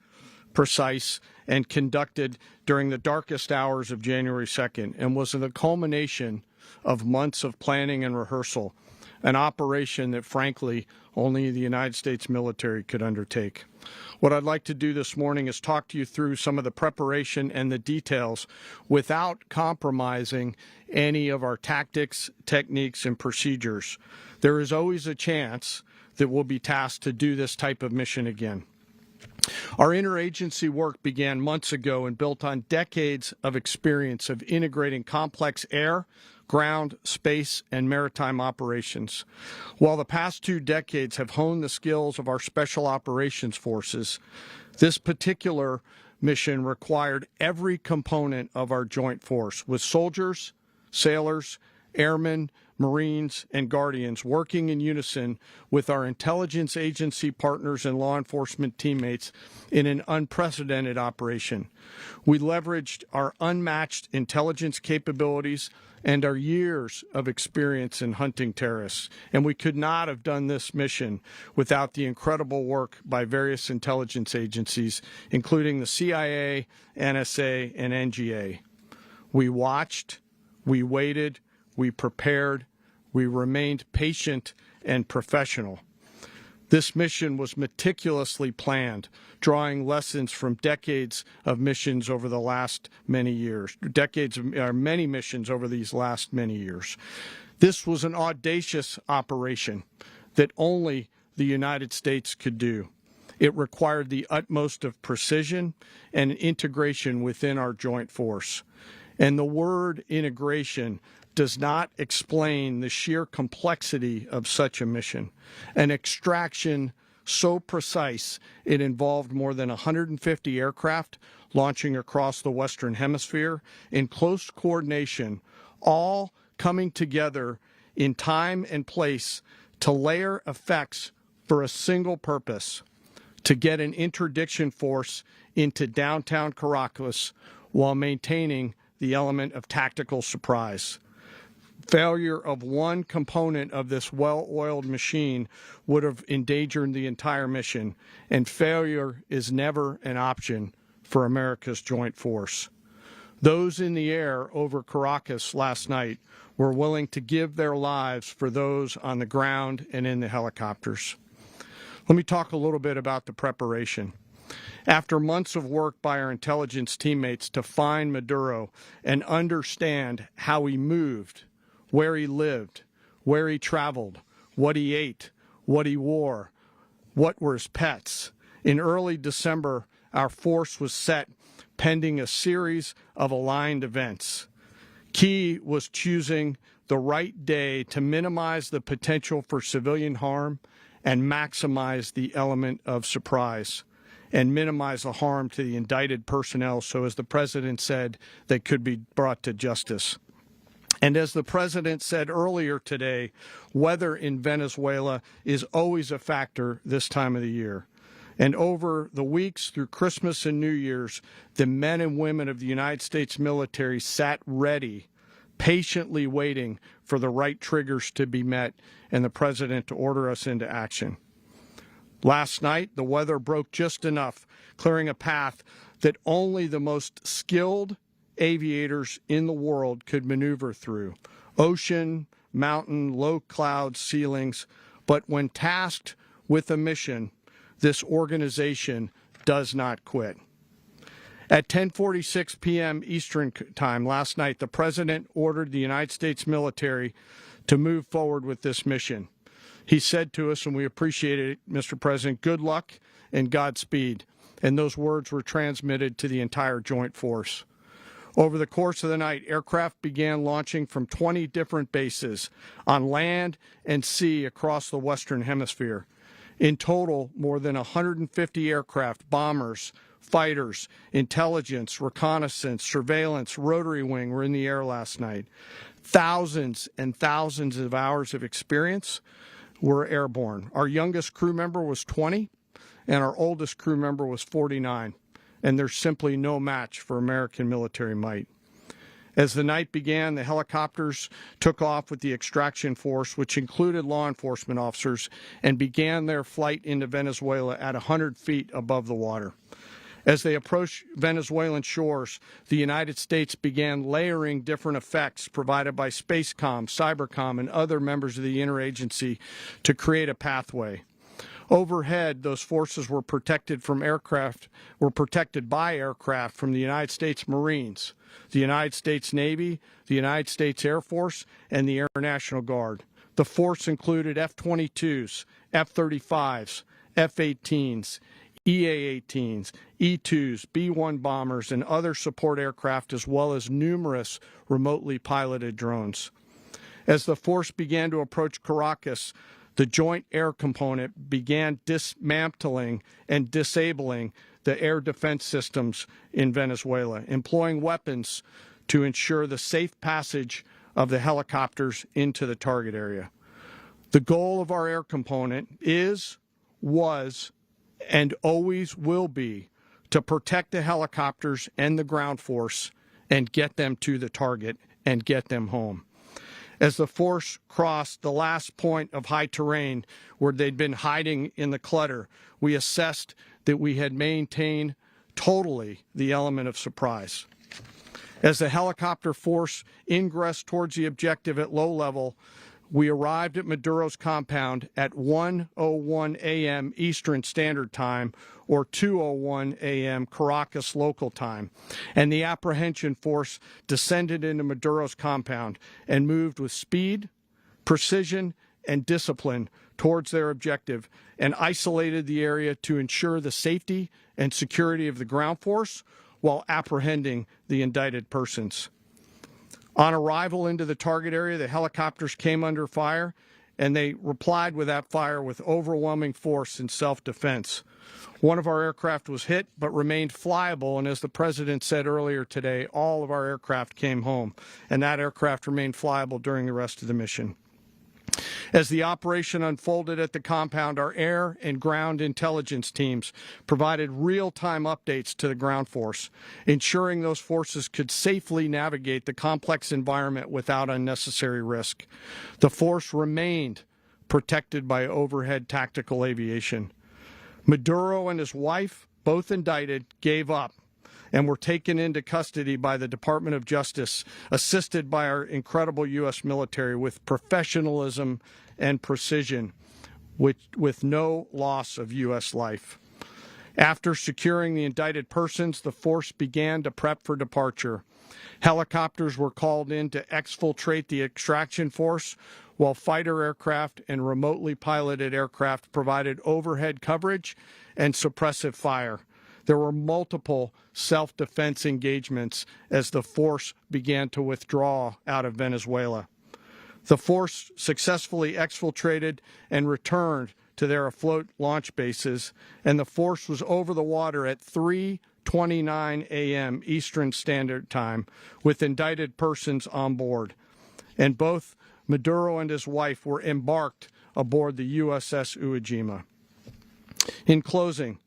precise, and conducted during the darkest hours of January 2nd and was the culmination of months of planning and rehearsal, an operation that, frankly, only the United States military could undertake. What I'd like to do this morning is talk to you through some of the preparation and the details without compromising any of our tactics, techniques, and procedures. There is always a chance that we'll be tasked to do this type of mission again. Our interagency work began months ago and built on decades of experience of integrating complex air, ground, space, and maritime operations. While the past 2 decades have honed the skills of our special operations forces, this particular mission required every component of our joint force, with soldiers, sailors, airmen, Marines, and Guardians working in unison with our intelligence agency partners and law enforcement teammates in an unprecedented operation. We leveraged our unmatched intelligence capabilities and our years of experience in hunting terrorists, and we could not have done this mission without the incredible work by various intelligence agencies, including the CIA, NSA, and NGA. We watched, we waited, we prepared, we remained patient and professional. This mission was meticulously planned, drawing lessons from decades of missions over the last many years, many missions over these last many years. This was an audacious operation that only the United States could do. It required the utmost of precision and integration within our joint force. And the word integration does not explain the sheer complexity of such a mission. An extraction so precise it involved more than 150 aircraft launching across the Western Hemisphere in close coordination, all coming together in time and place to layer effects for a single purpose: to get an interdiction force into downtown Caracas while maintaining the element of tactical surprise. Failure of one component of this well-oiled machine would have endangered the entire mission, and failure is never an option for America's joint force. Those in the air over Caracas last night were willing to give their lives for those on the ground and in the helicopters. Let me talk a little bit about the preparation. After months of work by our intelligence teammates to find Maduro and understand how he moved, where he lived, where he traveled, what he ate, what he wore, what were his pets, in early December, our force was set pending a series of aligned events. Key was choosing the right day to minimize the potential for civilian harm and maximize the element of surprise, and minimize the harm to the indicted personnel so, as the President said, they could be brought to justice. And as the President said earlier today, weather in Venezuela is always a factor this time of the year. And over the weeks through Christmas and New Year's, the men and women of the United States military sat ready, patiently waiting for the right triggers to be met and the President to order us into action. Last night, the weather broke just enough, clearing a path that only the most skilled aviators in the world could maneuver through. Ocean, mountain, low cloud ceilings. But when tasked with a mission, this organization does not quit. At 10:46 p.m. Eastern Time last night, the President ordered the United States military to move forward with this mission. He said to us, and we appreciate it, Mr. President, good luck and Godspeed. And those words were transmitted to the entire joint force. Over the course of the night, aircraft began launching from 20 different bases on land and sea across the Western Hemisphere. In total, more than 150 aircraft, bombers, fighters, intelligence, reconnaissance, surveillance, rotary wing were in the air last night. Thousands and thousands of hours of experience were airborne. Our youngest crew member was 20, and our oldest crew member was 49. And there's simply no match for American military might. As the night began, the helicopters took off with the extraction force, which included law enforcement officers, and began their flight into Venezuela at 100 feet above the water. As they approached Venezuelan shores, the United States began layering different effects provided by Spacecom, Cybercom, and other members of the interagency to create a pathway. Overhead, those forces were protected by aircraft from the United States Marines, the United States Navy, the United States Air Force, and the Air National Guard. The force included F-22s, F-35s, F-18s, EA-18s, E-2s, B-1 bombers, and other support aircraft, as well as numerous remotely piloted drones. As the force began to approach Caracas, the Joint Air Component began dismantling and disabling the air defense systems in Venezuela, employing weapons to ensure the safe passage of the helicopters into the target area. The goal of our air component was, and always will be to protect the helicopters and the ground force and get them to the target and get them home. As the force crossed the last point of high terrain where they'd been hiding in the clutter, we assessed that we had maintained totally the element of surprise. As the helicopter force ingressed towards the objective at low level, we arrived at Maduro's compound at 1:01 a.m. Eastern Standard Time, or 2:01 a.m. Caracas local time, and the apprehension force descended into Maduro's compound and moved with speed, precision, and discipline towards their objective, and isolated the area to ensure the safety and security of the ground force while apprehending the indicted persons. On arrival into the target area, the helicopters came under fire, and they replied with that fire with overwhelming force in self-defense. One of our aircraft was hit but remained flyable, and as the President said earlier today, all of our aircraft came home, and that aircraft remained flyable during the rest of the mission. As the operation unfolded at the compound, our air and ground intelligence teams provided real-time updates to the ground force, ensuring those forces could safely navigate the complex environment without unnecessary risk. The force remained protected by overhead tactical aviation. Maduro and his wife, both indicted, gave up and were taken into custody by the Department of Justice, assisted by our incredible U.S. military with professionalism and precision, with no loss of U.S. life. After securing the indicted persons, the force began to prep for departure. Helicopters were called in to exfiltrate the extraction force, while fighter aircraft and remotely piloted aircraft provided overhead coverage and suppressive fire. There were multiple self-defense engagements as the force began to withdraw out of Venezuela. The force successfully exfiltrated and returned to their afloat launch bases, and the force was over the water at 3:29 a.m. Eastern Standard Time with indicted persons on board. And both Maduro and his wife were embarked aboard the USS Iwo Jima. In closing,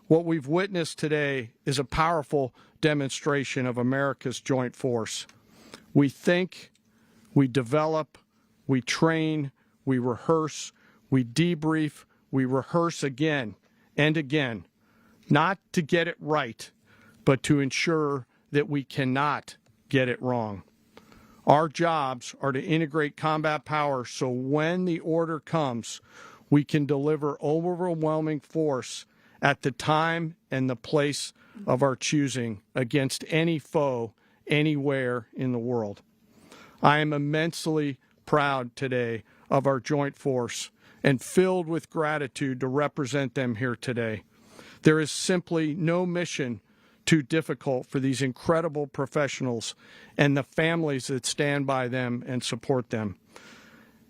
what we've witnessed today is a powerful demonstration of America's joint force. We think, we develop, we train, we rehearse, we debrief, we rehearse again and again, not to get it right, but to ensure that we cannot get it wrong. Our jobs are to integrate combat power so when the order comes, we can deliver overwhelming force at the time and the place of our choosing against any foe anywhere in the world. I am immensely proud today of our joint force and filled with gratitude to represent them here today. There is simply no mission too difficult for these incredible professionals and the families that stand by them and support them.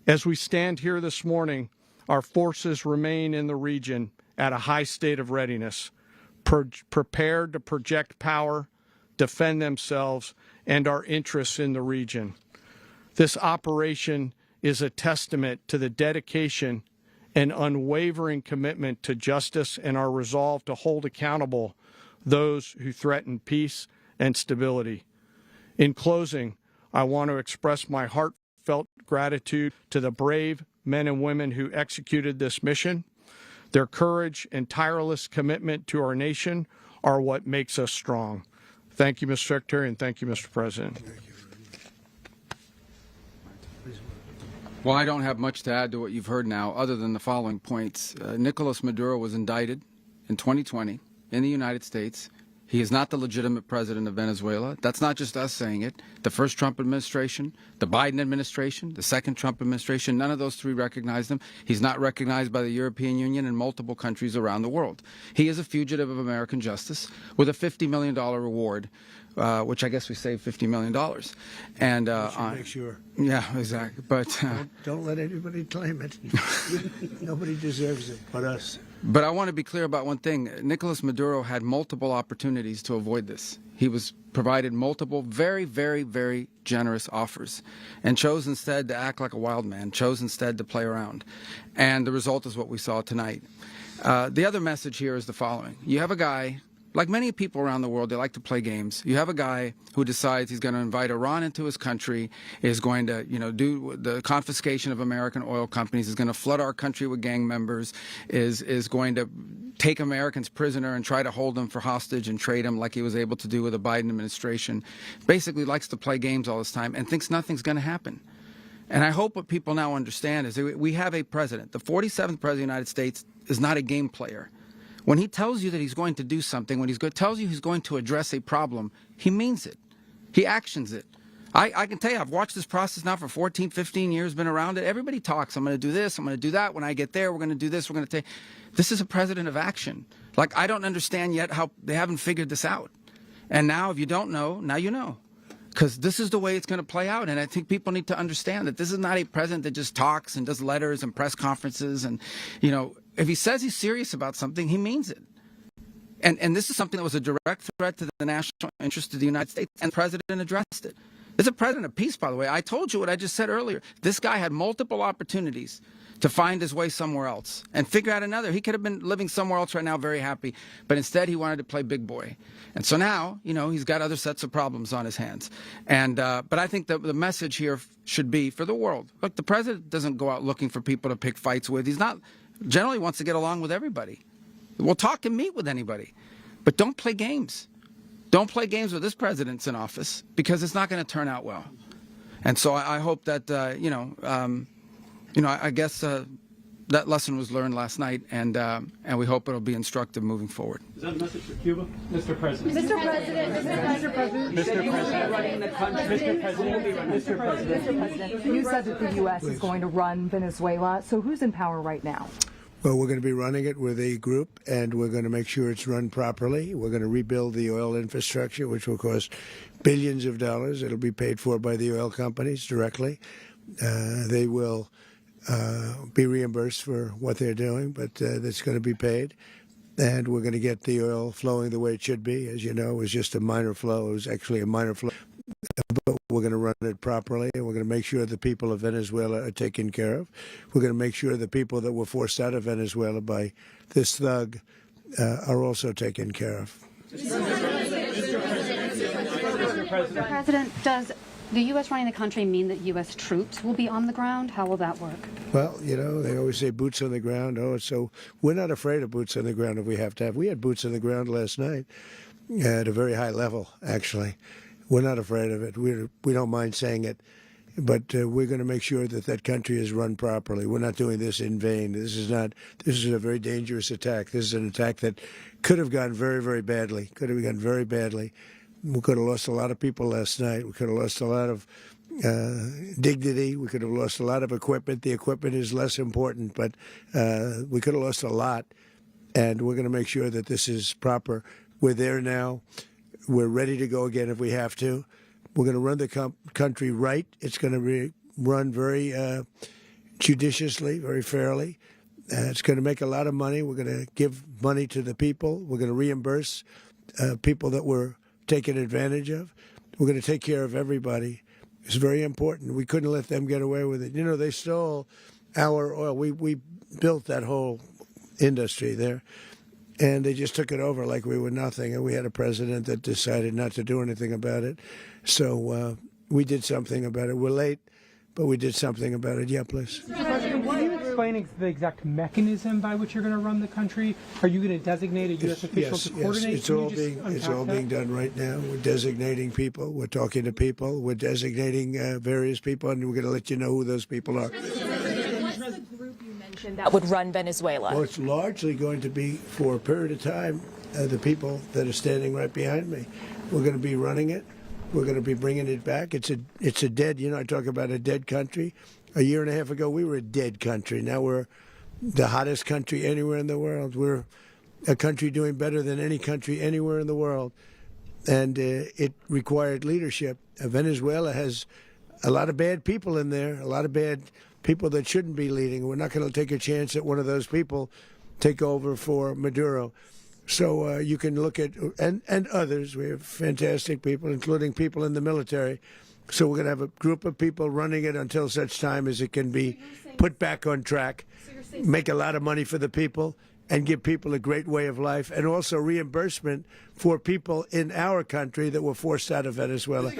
As we stand here this morning, our forces remain in the region at a high state of readiness, prepared to project power, defend themselves, and our interests in the region. This operation is a testament to the dedication and unwavering commitment to justice and our resolve to hold accountable those who threaten peace and stability. In closing, I want to express my heartfelt gratitude to the brave men and women who executed this mission. Their courage and tireless commitment to our nation are what makes us strong. Thank you, Mr. Secretary, and thank you, Mr. President. Well, I don't have much to add to what you've heard now, other than the following points. Nicolas Maduro was indicted in 2020 in the United States. He is not the legitimate president of Venezuela. That's not just us saying it. The first Trump administration, the Biden administration, the second Trump administration, none of those three recognized him. He's not recognized by the European Union and multiple countries around the world. He is a fugitive of American justice with a $50 million reward, which I guess we saved $50 million. And make sure. Yeah, exactly. But don't let anybody claim it. Nobody deserves it but us. But I want to be clear about one thing. Nicolas Maduro had multiple opportunities to avoid this. He was provided multiple very, very, very generous offers and chose instead to act like a wild man, chose instead to play around. And the result is what we saw tonight. The other message here is the following. You have a guy, like many people around the world, they like to play games. You have a guy who decides he's going to invite Iran into his country, is going to, do the confiscation of American oil companies, is going to flood our country with gang members, is going to take Americans prisoner and try to hold them for hostage and trade them like he was able to do with the Biden administration. Basically likes to play games all this time and thinks nothing's going to happen. And I hope what people now understand is that we have a president. The 47th president of the United States is not a game player. When he tells you that he's going to do something, when tells you he's going to address a problem, he means it. He actions it. I can tell you, I've watched this process now for 14, 15 years, been around it. Everybody talks. I'm going to do this. I'm going to do that. When I get there, we're going to do this. We're going to take. This is a president of action. Like, I don't understand yet how they haven't figured this out. And now, if you don't know, now you know. Because this is the way it's going to play out. And I think people need to understand that this is not a president that just talks and does letters and press conferences. And, if he says he's serious about something, he means it. And this is something that was a direct threat to the national interest of the United States, and the president addressed it. This is a president of peace, by the way. I told you what I just said earlier. This guy had multiple opportunities to find his way somewhere else and figure out another. He could have been living somewhere else right now very happy, but instead he wanted to play big boy. And so now, he's got other sets of problems on his hands. And but I think that the message here should be for the world. Look, the president doesn't go out looking for people to pick fights with. He's not generally wants to get along with everybody. We'll talk and meet with anybody, but don't play games. Don't play games with this president's in office, because it's not going to turn out well. And so I hope that, I guess that lesson was learned last night, and we hope it'll be instructive moving forward. Is that a message for Cuba? Mr. President. Mr. President. Mr. President. Mr. President. You said that the U.S. is going to run Venezuela. So who's in power right now? Well, we're going to be running it with a group, and we're going to make sure it's run properly. We're going to rebuild the oil infrastructure, which will cost billions of dollars. It'll be paid for by the oil companies directly. They will be reimbursed for what they're doing, but that's going to be paid. And we're going to get the oil flowing the way it should be. As you know, it was just a minor flow. It was actually a minor flow. But we're going to run it properly, and we're going to make sure the people of Venezuela are taken care of. We're going to make sure the people that were forced out of Venezuela by this thug are also taken care of. Mr. President, does the U.S. running the country mean that U.S. troops will be on the ground? How will that work? Well, they always say boots on the ground. So we're not afraid of boots on the ground if we have to have. We had boots on the ground last night at a very high level, actually. We're not afraid of it. We don't mind saying it, but we're going to make sure that that country is run properly. We're not doing this in vain. This is a very dangerous attack. This is an attack that could have gone very, very badly. Could have gone very badly. We could have lost a lot of people last night. We could have lost a lot of dignity. We could have lost a lot of equipment. The equipment is less important, but we could have lost a lot. And we're going to make sure that this is proper We're there now. We're ready to go again if we have to. We're going to run the country right. It's going to be run very judiciously, very fairly. It's going to make a lot of money. We're going to give money to the people. We're going to reimburse people that were taken advantage of. We're going to take care of everybody. It's very important. We couldn't let them get away with it. You know, they stole our oil. We built that whole industry there, and they just took it over like we were nothing. And we had a president that decided not to do anything about it. So we did something about it. We're late, but we did something about it. Yeah, please. Mr. President, can you explain the exact mechanism by which you're going to run the country? Are you going to designate a U.S. official to coordinate? Yes, it's all being done right now. We're designating people. We're talking to people. We're designating various people, and we're going to let you know who those people are. What's the group you mentioned that would run Venezuela? Well, it's largely going to be, for a period of time, the people that are standing right behind me. We're going to be running it. We're going to be bringing it back. It's a dead, I talk about a dead country. A year and a half ago, we were a dead country. Now we're the hottest country anywhere in the world. We're a country doing better than any country anywhere in the world. And it required leadership. Venezuela has a lot of bad people in there, a lot of bad people that shouldn't be leading. We're not going to take a chance that one of those people take over for Maduro. So you can look at, and others, we have fantastic people, including people in the military. So we're going to have a group of people running it until such time as it can be put back on track, make a lot of money for the people, and give people a great way of life, and also reimbursement for people in our country that were forced out of Venezuela.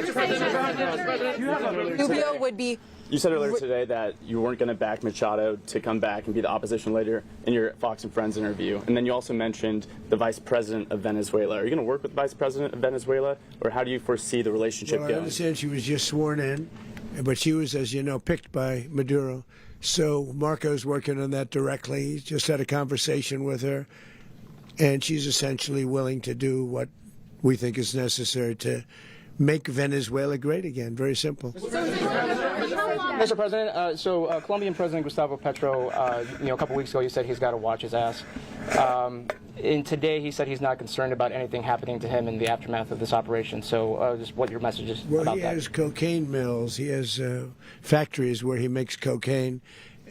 Rubio would be... You said earlier today that you weren't going to back Machado to come back and be the opposition leader in your Fox and Friends interview. And then you also mentioned the vice president of Venezuela. Are you going to work with the vice president of Venezuela, or how do you foresee the relationship going? I understand she was just sworn in, but she was, as you know, picked by Maduro. So Marco's working on that directly. He's just had a conversation with her, and she's essentially willing to do what we think is necessary to make Venezuela great again. Very simple. Mr. President, Colombian President Gustavo Petro, a couple weeks ago, you said he's got to watch his ass. And today he said he's not concerned about anything happening to him in the aftermath of this operation. So just what your message is about that. Well, he has cocaine mills. He has factories where he makes cocaine.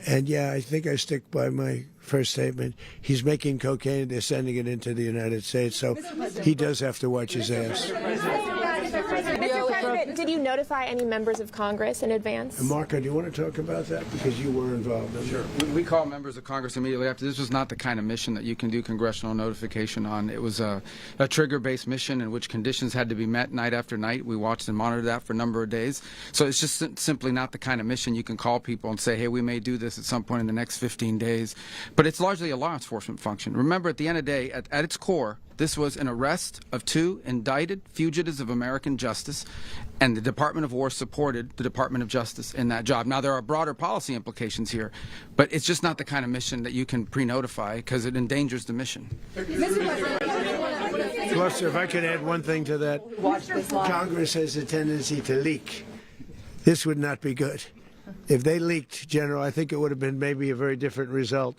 And, yeah, I think I stick by my first statement. He's making cocaine. They're sending it into the United States. So he does have to watch his ass. Mr. President, did you notify any members of Congress in advance? Marco, do you want to talk about that? Because you were involved in it. Sure. We called members of Congress immediately after. This was not the kind of mission that you can do congressional notification on. It was a trigger-based mission in which conditions had to be met night after night. We watched and monitored that for a number of days. So it's just simply not the kind of mission you can call people and say, hey, we may do this at some point in the next 15 days. But it's largely a law enforcement function. Remember, at the end of the day, at its core, this was an arrest of 2 indicted fugitives of American justice, and the Department of War supported the Department of Justice in that job. Now, there are broader policy implications here, but it's just not the kind of mission that you can pre-notify because it endangers the mission. Plus, if I could add one thing to that, Congress has a tendency to leak. This would not be good. If they leaked, General, I think it would have been maybe a very different result.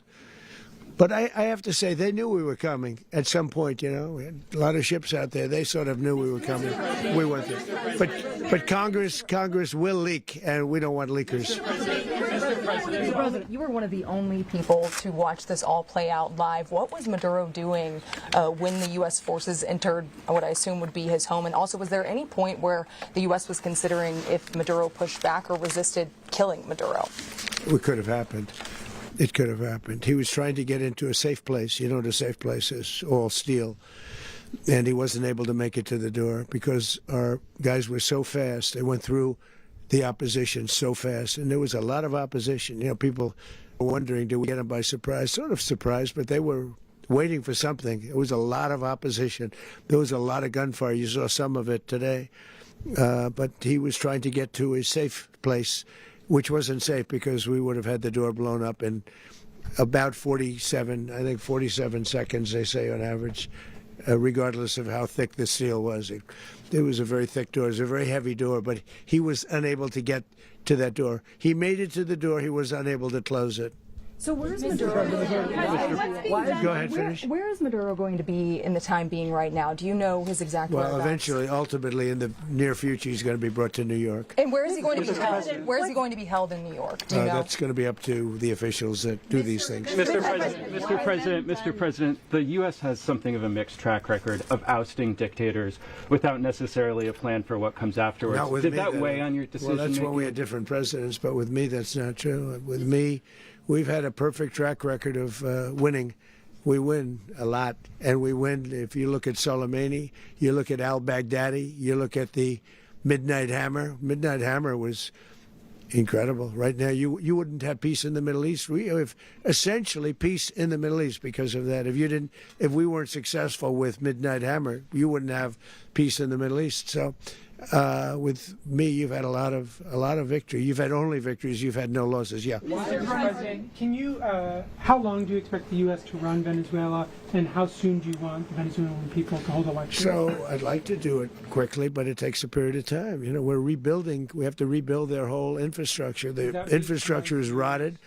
But I have to say, they knew we were coming at some point, We had a lot of ships out there. They sort of knew we were coming. We went there. But Congress will leak, and we don't want leakers. Mr. President, you were one of the only people to watch this all play out live. What was Maduro doing when the U.S. forces entered what I assume would be his home? And also, was there any point where the U.S. was considering if Maduro pushed back or resisted killing Maduro? It could have happened. It could have happened. He was trying to get into a safe place. The safe place is all steel. And he wasn't able to make it to the door because our guys were so fast. They went through the opposition so fast. And there was a lot of opposition. People were wondering, did we get them by surprise? Sort of surprised, but they were waiting for something. It was a lot of opposition. There was a lot of gunfire. You saw some of it today. But he was trying to get to a safe place, which wasn't safe because we would have had the door blown up in about 47 seconds, they say on average, regardless of how thick the steel was. It was a very thick door. It was a very heavy door, but he was unable to get to that door. He made it to the door. He was unable to close it. So where's Maduro? Go ahead, finish. Where is Maduro going to be in the time being right now? Do you know his exact Well, whereabouts? eventually, ultimately, in the near future, he's going to be brought to New York. And where is he going to be held? Where is he going to be held in New York? Do you know? That's going to be up to the officials that do these things. Mr. President, the U.S. has something of a mixed track record of ousting dictators without necessarily a plan for what comes afterwards. Not with Did me, that weigh on your decision? Well, that's when we had different presidents, but with me, that's not true. With me, we've had a perfect track record of winning. We win a lot, and we win. If you look at Soleimani, you look at al-Baghdadi, you look at the Midnight Hammer. Midnight Hammer was incredible. Right now, you wouldn't have peace in the Middle East. We have essentially peace in the Middle East because of that. If we weren't successful with Midnight Hammer, you wouldn't have peace in the Middle East. So, with me, you've had a lot of victory. You've had only victories. You've had no losses. Yeah. Mr. President, can you? How long do you expect the U.S. to run Venezuela, and how soon do you want the Venezuelan people to hold elections? So I'd like to do it quickly, but it takes a period of time. You know, we're rebuilding. We have to rebuild their whole infrastructure. The infrastructure is rotted.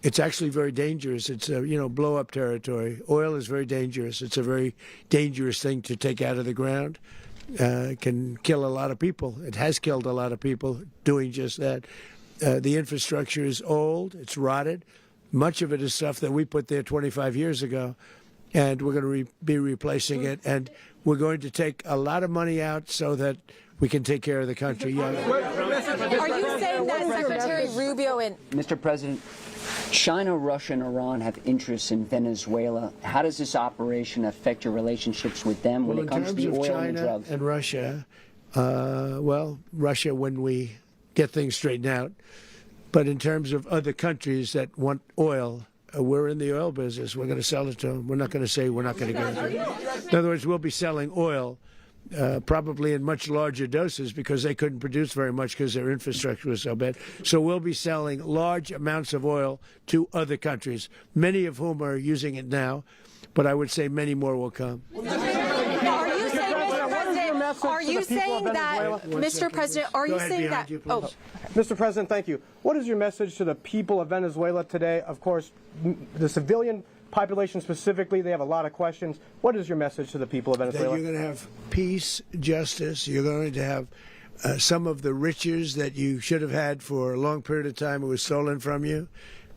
It's actually very dangerous. It's blow-up territory. Oil is very dangerous. It's a very dangerous thing to take out of the ground. Can kill a lot of people. It has killed a lot of people doing just that. The infrastructure is old. It's rotted. Much of it is stuff that we put there 25 years ago, and we're going to be replacing it. And we're going to take a lot of money out so that we can take care of the country. Yeah. Are you saying that Secretary Rubio and Mr. President, China, Russia, and Iran have interests in Venezuela. How does this operation affect your relationships with them when it comes to the oil and the drugs? And Russia, Russia when we get things straightened out. But in terms of other countries that want oil, we're in the oil business. We're going to sell it to them. We're not going to say we're not going to get it. In other words, we'll be selling oil. Probably in much larger doses because they couldn't produce very much because their infrastructure was so bad. So we'll be selling large amounts of oil to other countries, many of whom are using it now, but I would say many more will come. Are you saying that, Mr. President, are you saying that? Oh, Mr. President, thank you. What is your message to the people of Venezuela today? Of course, the civilian population specifically, they have a lot of questions. What is your message to the people of Venezuela? That you're going to have peace, justice. You're going to have some of the riches that you should have had for a long period of time. It was stolen from you.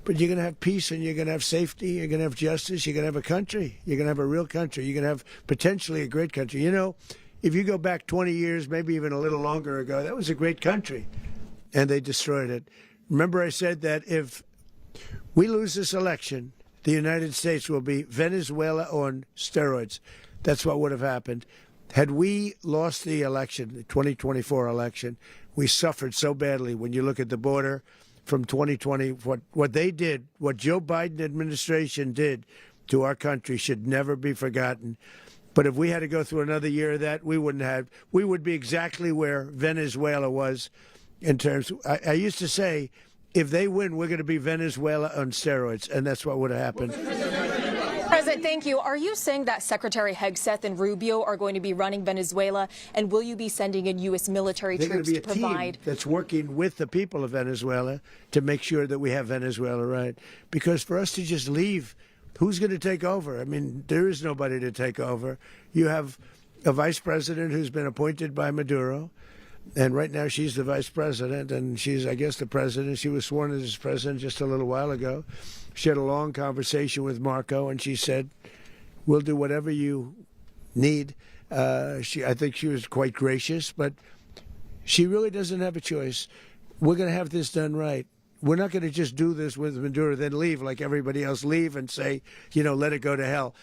But you're going to have peace and you're going to have safety. You're going to have justice. You're going to have a country. You're going to have a real country. You're going to have potentially a great country. You know, if you go back 20 years, maybe even a little longer ago, that was a great country. And they destroyed it. Remember I said that if we lose this election, the United States will be Venezuela on steroids. That's what would have happened. Had we lost the election, the 2024 election, we suffered so badly. When you look at the border from 2020, what they did, what Joe Biden administration did to our country should never be forgotten. But if we had to go through another year of that, we would be exactly where Venezuela was in terms. I used to say, if they win, we're going to be Venezuela on steroids, and that's what would have happened. President, thank you. Are you saying that Secretary Hegseth and Rubio are going to be running Venezuela, and will you be sending in U.S. military troops to provide? They're going to be a team that's working with the people of Venezuela to make sure that we have Venezuela right. Because for us to just leave, who's going to take over? I mean, there is nobody to take over. You have a vice president who's been appointed by Maduro. And right now she's the vice president, and she's, I guess, the president. She was sworn as president just a little while ago. She had a long conversation with Marco, and she said, we'll do whatever you need. I think she was quite gracious, but she really doesn't have a choice. We're going to have this done right. We're not going to just do this with Maduro, then leave like everybody else, leave and say, let it go to hell.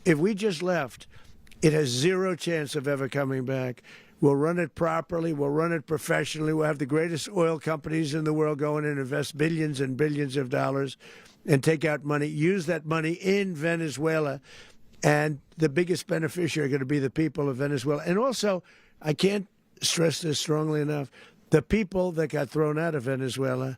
If we just left, it has zero chance of ever coming back. We'll run it properly. We'll run it professionally. We'll have the greatest oil companies in the world go in and invest billions and billions of dollars and take out money, use that money in Venezuela. And the biggest beneficiary are going to be the people of Venezuela. And also, I can't stress this strongly enough, the people that got thrown out of Venezuela,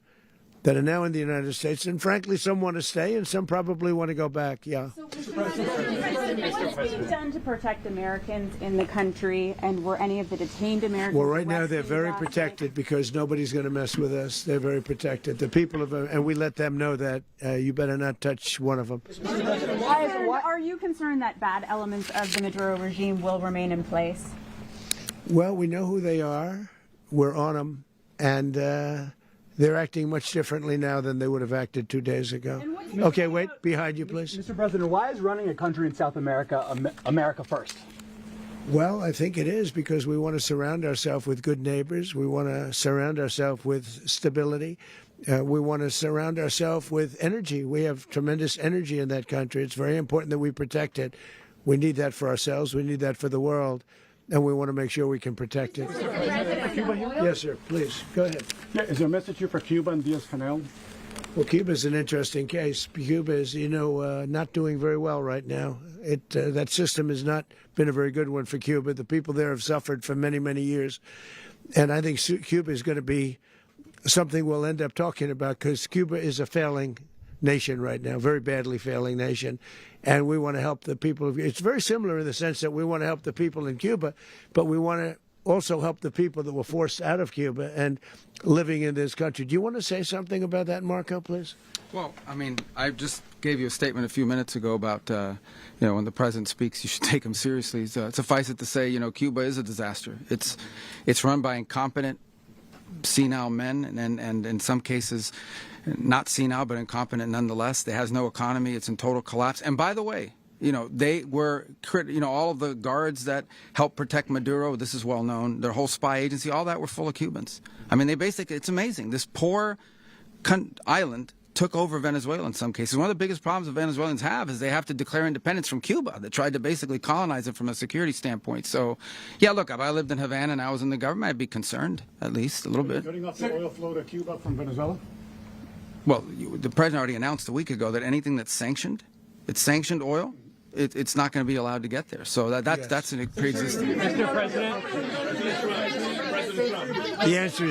that are now in the United States, and frankly, some want to stay, and some probably want to go back. Yeah. What is being done to protect Americans in the country, and were any of the detained Americans Well, right now they're arrested very last week? protected because nobody's going to mess with us. They're very protected. The people of, and we let them know that you better not touch one of them. Are you concerned that bad elements of the Maduro regime will remain in place? Well, we know who they are. We're on them, and they're acting much differently now than they would have acted 2 days ago. Okay, wait, behind you, please. Mr. President, why is running a country in South America America first? Well, I think it is because we want to surround ourselves with good neighbors. We want to surround ourselves with stability. We want to surround ourselves with energy. We have tremendous energy in that country. It's very important that we protect it. We need that for ourselves. We need that for the world. And we want to make sure we can protect it. Yes, sir. Please, go ahead. Yeah, is there a message here for Cuba and Diaz-Canel? Well, Cuba is an interesting case. Cuba is, not doing very well right now. That system has not been a very good one for Cuba. The people there have suffered for many, many years. And I think Cuba is going to be something we'll end up talking about because Cuba is a failing nation right now, very badly failing nation. And we want to help the people. It's very similar in the sense that we want to help the people in Cuba, but we want to also help the people that were forced out of Cuba and living in this country. Do you want to say something about that, Marco, please? Well, I mean, I just gave you a statement a few minutes ago about, when the president speaks, you should take him seriously. So suffice it to say, Cuba is a disaster. It's run by incompetent, senile men, and in some cases, not senile, but incompetent nonetheless. It has no economy. It's in total collapse. And by the way, they were, all of the guards that helped protect Maduro, this is well known, their whole spy agency, all that were full of Cubans. I mean, it's amazing. This poor island took over Venezuela in some cases. One of the biggest problems the Venezuelans have is they have to declare independence from Cuba. They tried to basically colonize it from a security standpoint. So, yeah, look, if I lived in Havana and I was in the government, I'd be concerned, at least a little bit. Cutting off the oil flow to Cuba from Venezuela? Well, the president already announced a week ago that anything that's sanctioned, it's sanctioned oil, it's not going to be allowed to get there. So that's a pre-existing. Mr. President. The answer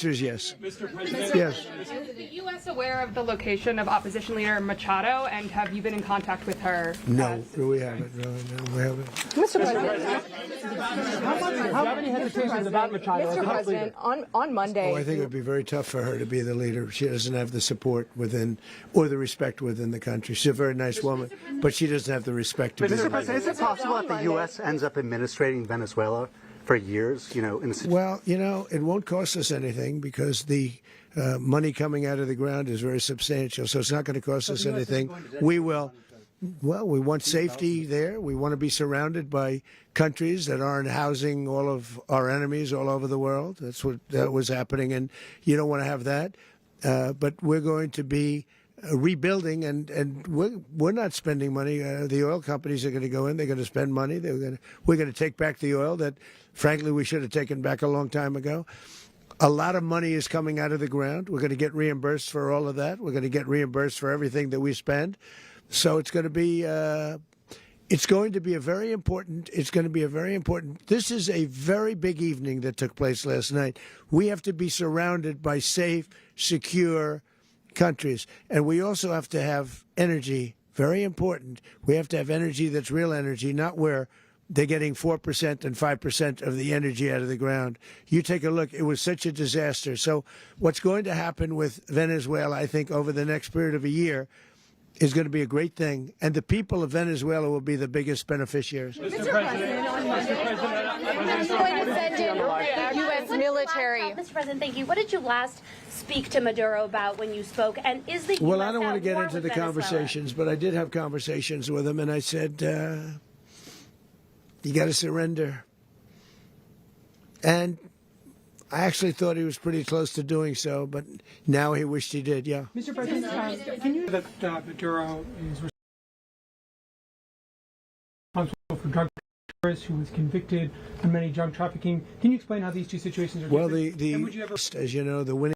is yes. Mr. President. Yes. Is the U.S. aware of the location of opposition leader Machado, and have you been in contact with her? No, we haven't. No, we haven't. Mr. President, How many hesitations about Machado? Mr. President, on Monday. Oh, I think it would be very tough for her to be the leader. She doesn't have the support within or the respect within the country. She's a very nice woman, but she doesn't have the respect to be the Mr. leader. President, is it possible that the U.S. ends up administrating Venezuela for years? Well, it won't cost us anything because the money coming out of the ground is very substantial. So it's not going to cost us anything. We will. Well, we want safety there. We want to be surrounded by countries that aren't housing all of our enemies all over the world. That's what was happening, and you don't want to have that. But we're going to be rebuilding, and we're not spending money. The oil companies are going to go in. They're going to spend money. We're going to take back the oil that, frankly, we should have taken back a long time ago. A lot of money is coming out of the ground. We're going to get reimbursed for all of that. We're going to get reimbursed for everything that we spend. So it's going to be a very important. This is a very big evening that took place last night. We have to be surrounded by safe, secure countries, and we also have to have energy. Very important. We have to have energy that's real energy, not where they're getting 4% and 5% of the energy out of the ground. You take a look. It was such a disaster. So what's going to happen with Venezuela, I think, over the next period of a year is going to be a great thing, and the people of Venezuela will be the biggest beneficiaries. Mr. President, U.S. military. Mr. President, thank you. What did you last speak to Maduro about when you spoke? And is the Well, U.S. I don't want to get at war into with the Venezuela? conversations, but I did have conversations with him, and I said, you got to surrender. And I actually thought he was pretty close to doing so, but now he wished he did, yeah. Mr. President, can you that Maduro is responsible for drug terrorists who was convicted on many drug trafficking? Can you explain how these two situations are Well, different? as you know, the winning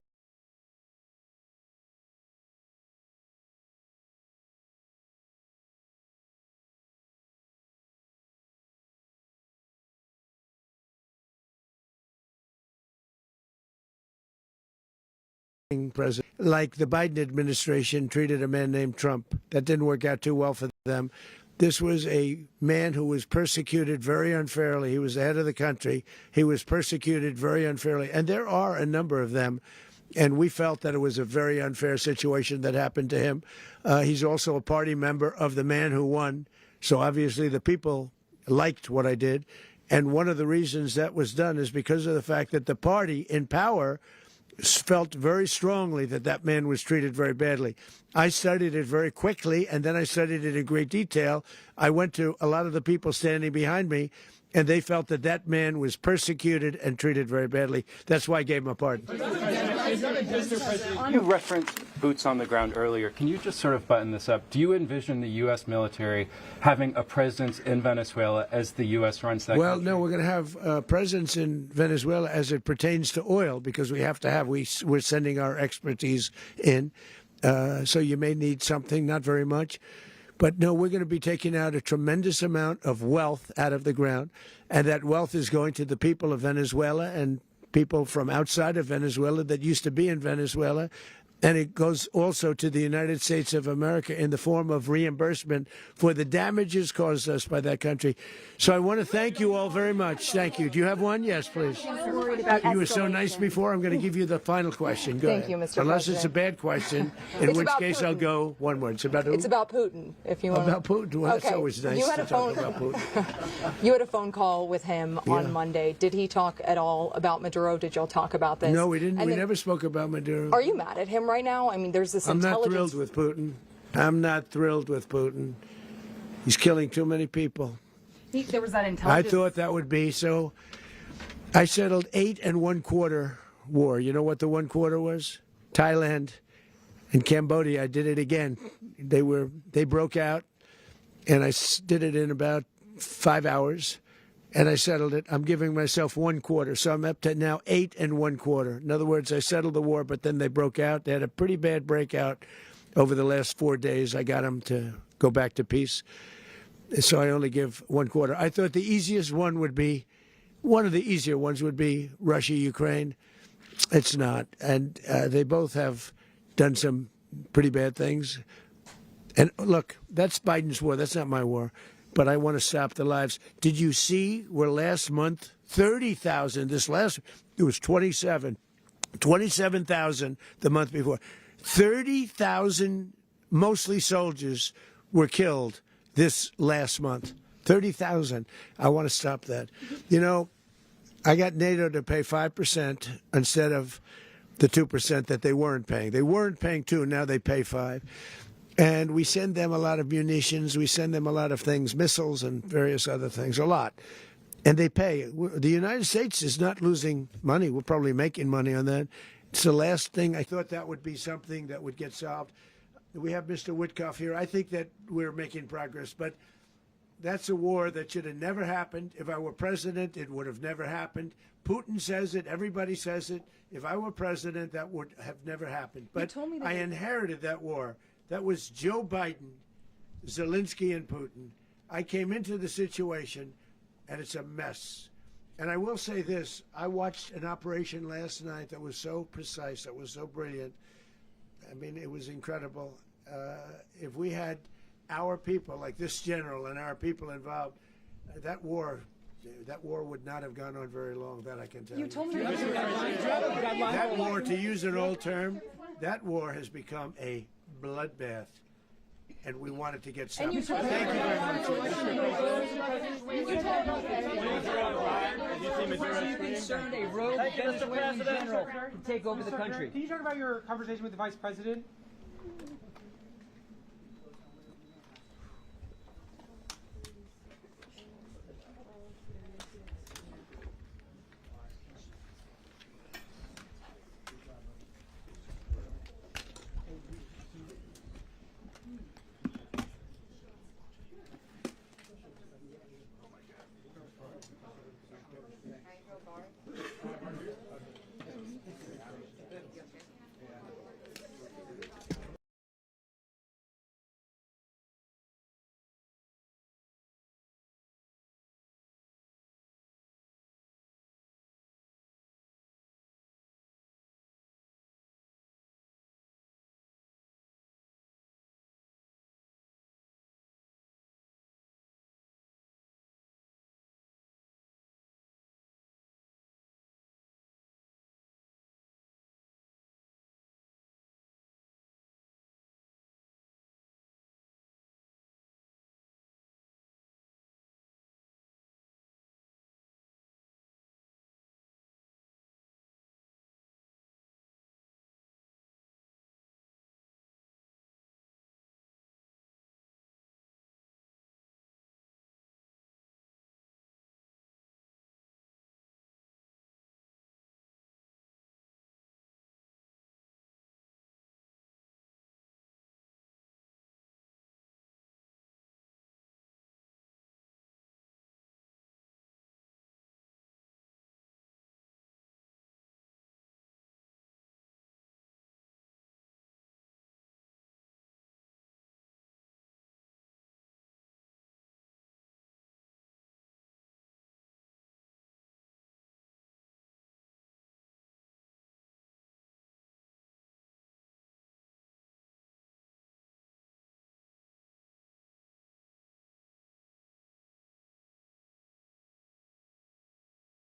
president, like the Biden administration treated a man named Trump. That didn't work out too well for them. This was a man who was persecuted very unfairly. He was the head of the country. He was persecuted very unfairly. And there are a number of them. And we felt that it was a very unfair situation that happened to him. He's also a party member of the man who won. So obviously the people liked what I did. And one of the reasons that was done is because of the fact that the party in power felt very strongly that that man was treated very badly. I studied it very quickly, and then I studied it in great detail. I went to a lot of the people standing behind me, and they felt that that man was persecuted and treated very badly. That's why I gave him a pardon. You referenced boots on the ground earlier. Can you just sort of button this up? Do you envision the U.S. military having a presence in Venezuela as the U.S. runs that country? No, we're going to have a presence in Venezuela as it pertains to oil, because we have to have, we're sending our expertise in. So you may need something, not very much. But no, we're going to be taking out a tremendous amount of wealth out of the ground, and that wealth is going to the people of Venezuela and people from outside of Venezuela that used to be in Venezuela. And it goes also to the United States of America in the form of reimbursement for the damages caused us by that country. So I want to thank you all very much. Thank you. Do you have one? Yes, please. You were so nice before. I'm going to give you the final question. Go ahead. Thank you, Mr. Unless President. it's a bad question, in which case I'll go one word. It's about who? It's about Putin, if you want. About Putin? Well, that's always nice to talk about Putin. You had a phone call with him on Monday. Did he talk at all about Maduro? Did y'all talk about this? No, we didn't. We never spoke about Maduro. Are you mad at him right now? I mean, there's this I'm not intelligence. thrilled with Putin. I'm not thrilled with Putin. He's killing too many people. There was that I intelligence. thought that would be. So I settled 8 1/4 war. You know what the 1/4 was? Thailand and Cambodia. I did it again. They broke out, and I did it in about 5 hours, and I settled it. I'm giving myself 1/4, so I'm up to now 8 1/4. In other words, I settled the war, but then they broke out. They had a pretty bad breakout over the last 4 days. I got them to go back to peace. So I only give 1/4. I thought the easiest one would be, one of the easier ones would be Russia, Ukraine. It's not. And they both have done some pretty bad things. And look, that's Biden's war. That's not my war. But I want to stop the lives. Did you see where last month, 30,000, it was 27,000 the month before. 30,000, mostly soldiers, were killed this last month. 30,000. I want to stop that. You know, I got NATO to pay 5% instead of the 2% that they weren't paying. They weren't paying 2, now they pay 5. And we send them a lot of munitions. We send them a lot of things, missiles and various other things, a lot. And they pay. The United States is not losing money. We're probably making money on that. It's the last thing. I thought that would be something that would get solved. We have Mr. Witkoff here. I think that we're making progress, but that's a war that should have never happened. If I were president, it would have never happened. Putin says it. Everybody says it. If I were president, that would have never happened. But I inherited that war. That was Joe Biden, Zelensky, and Putin. I came into the situation, and it's a mess. And I will say this. I watched an operation last night that was so precise, that was so brilliant. I mean, it was incredible. If we had our people, like this general and our people involved, that war would not have gone on very long, that I can tell you. told me That war, to use an old term, that war has become a bloodbath, and we want it to get stopped. Thank you very much. Are you concerned a rogue Venezuelan general can take over the country? Can you talk about your conversation with the vice president?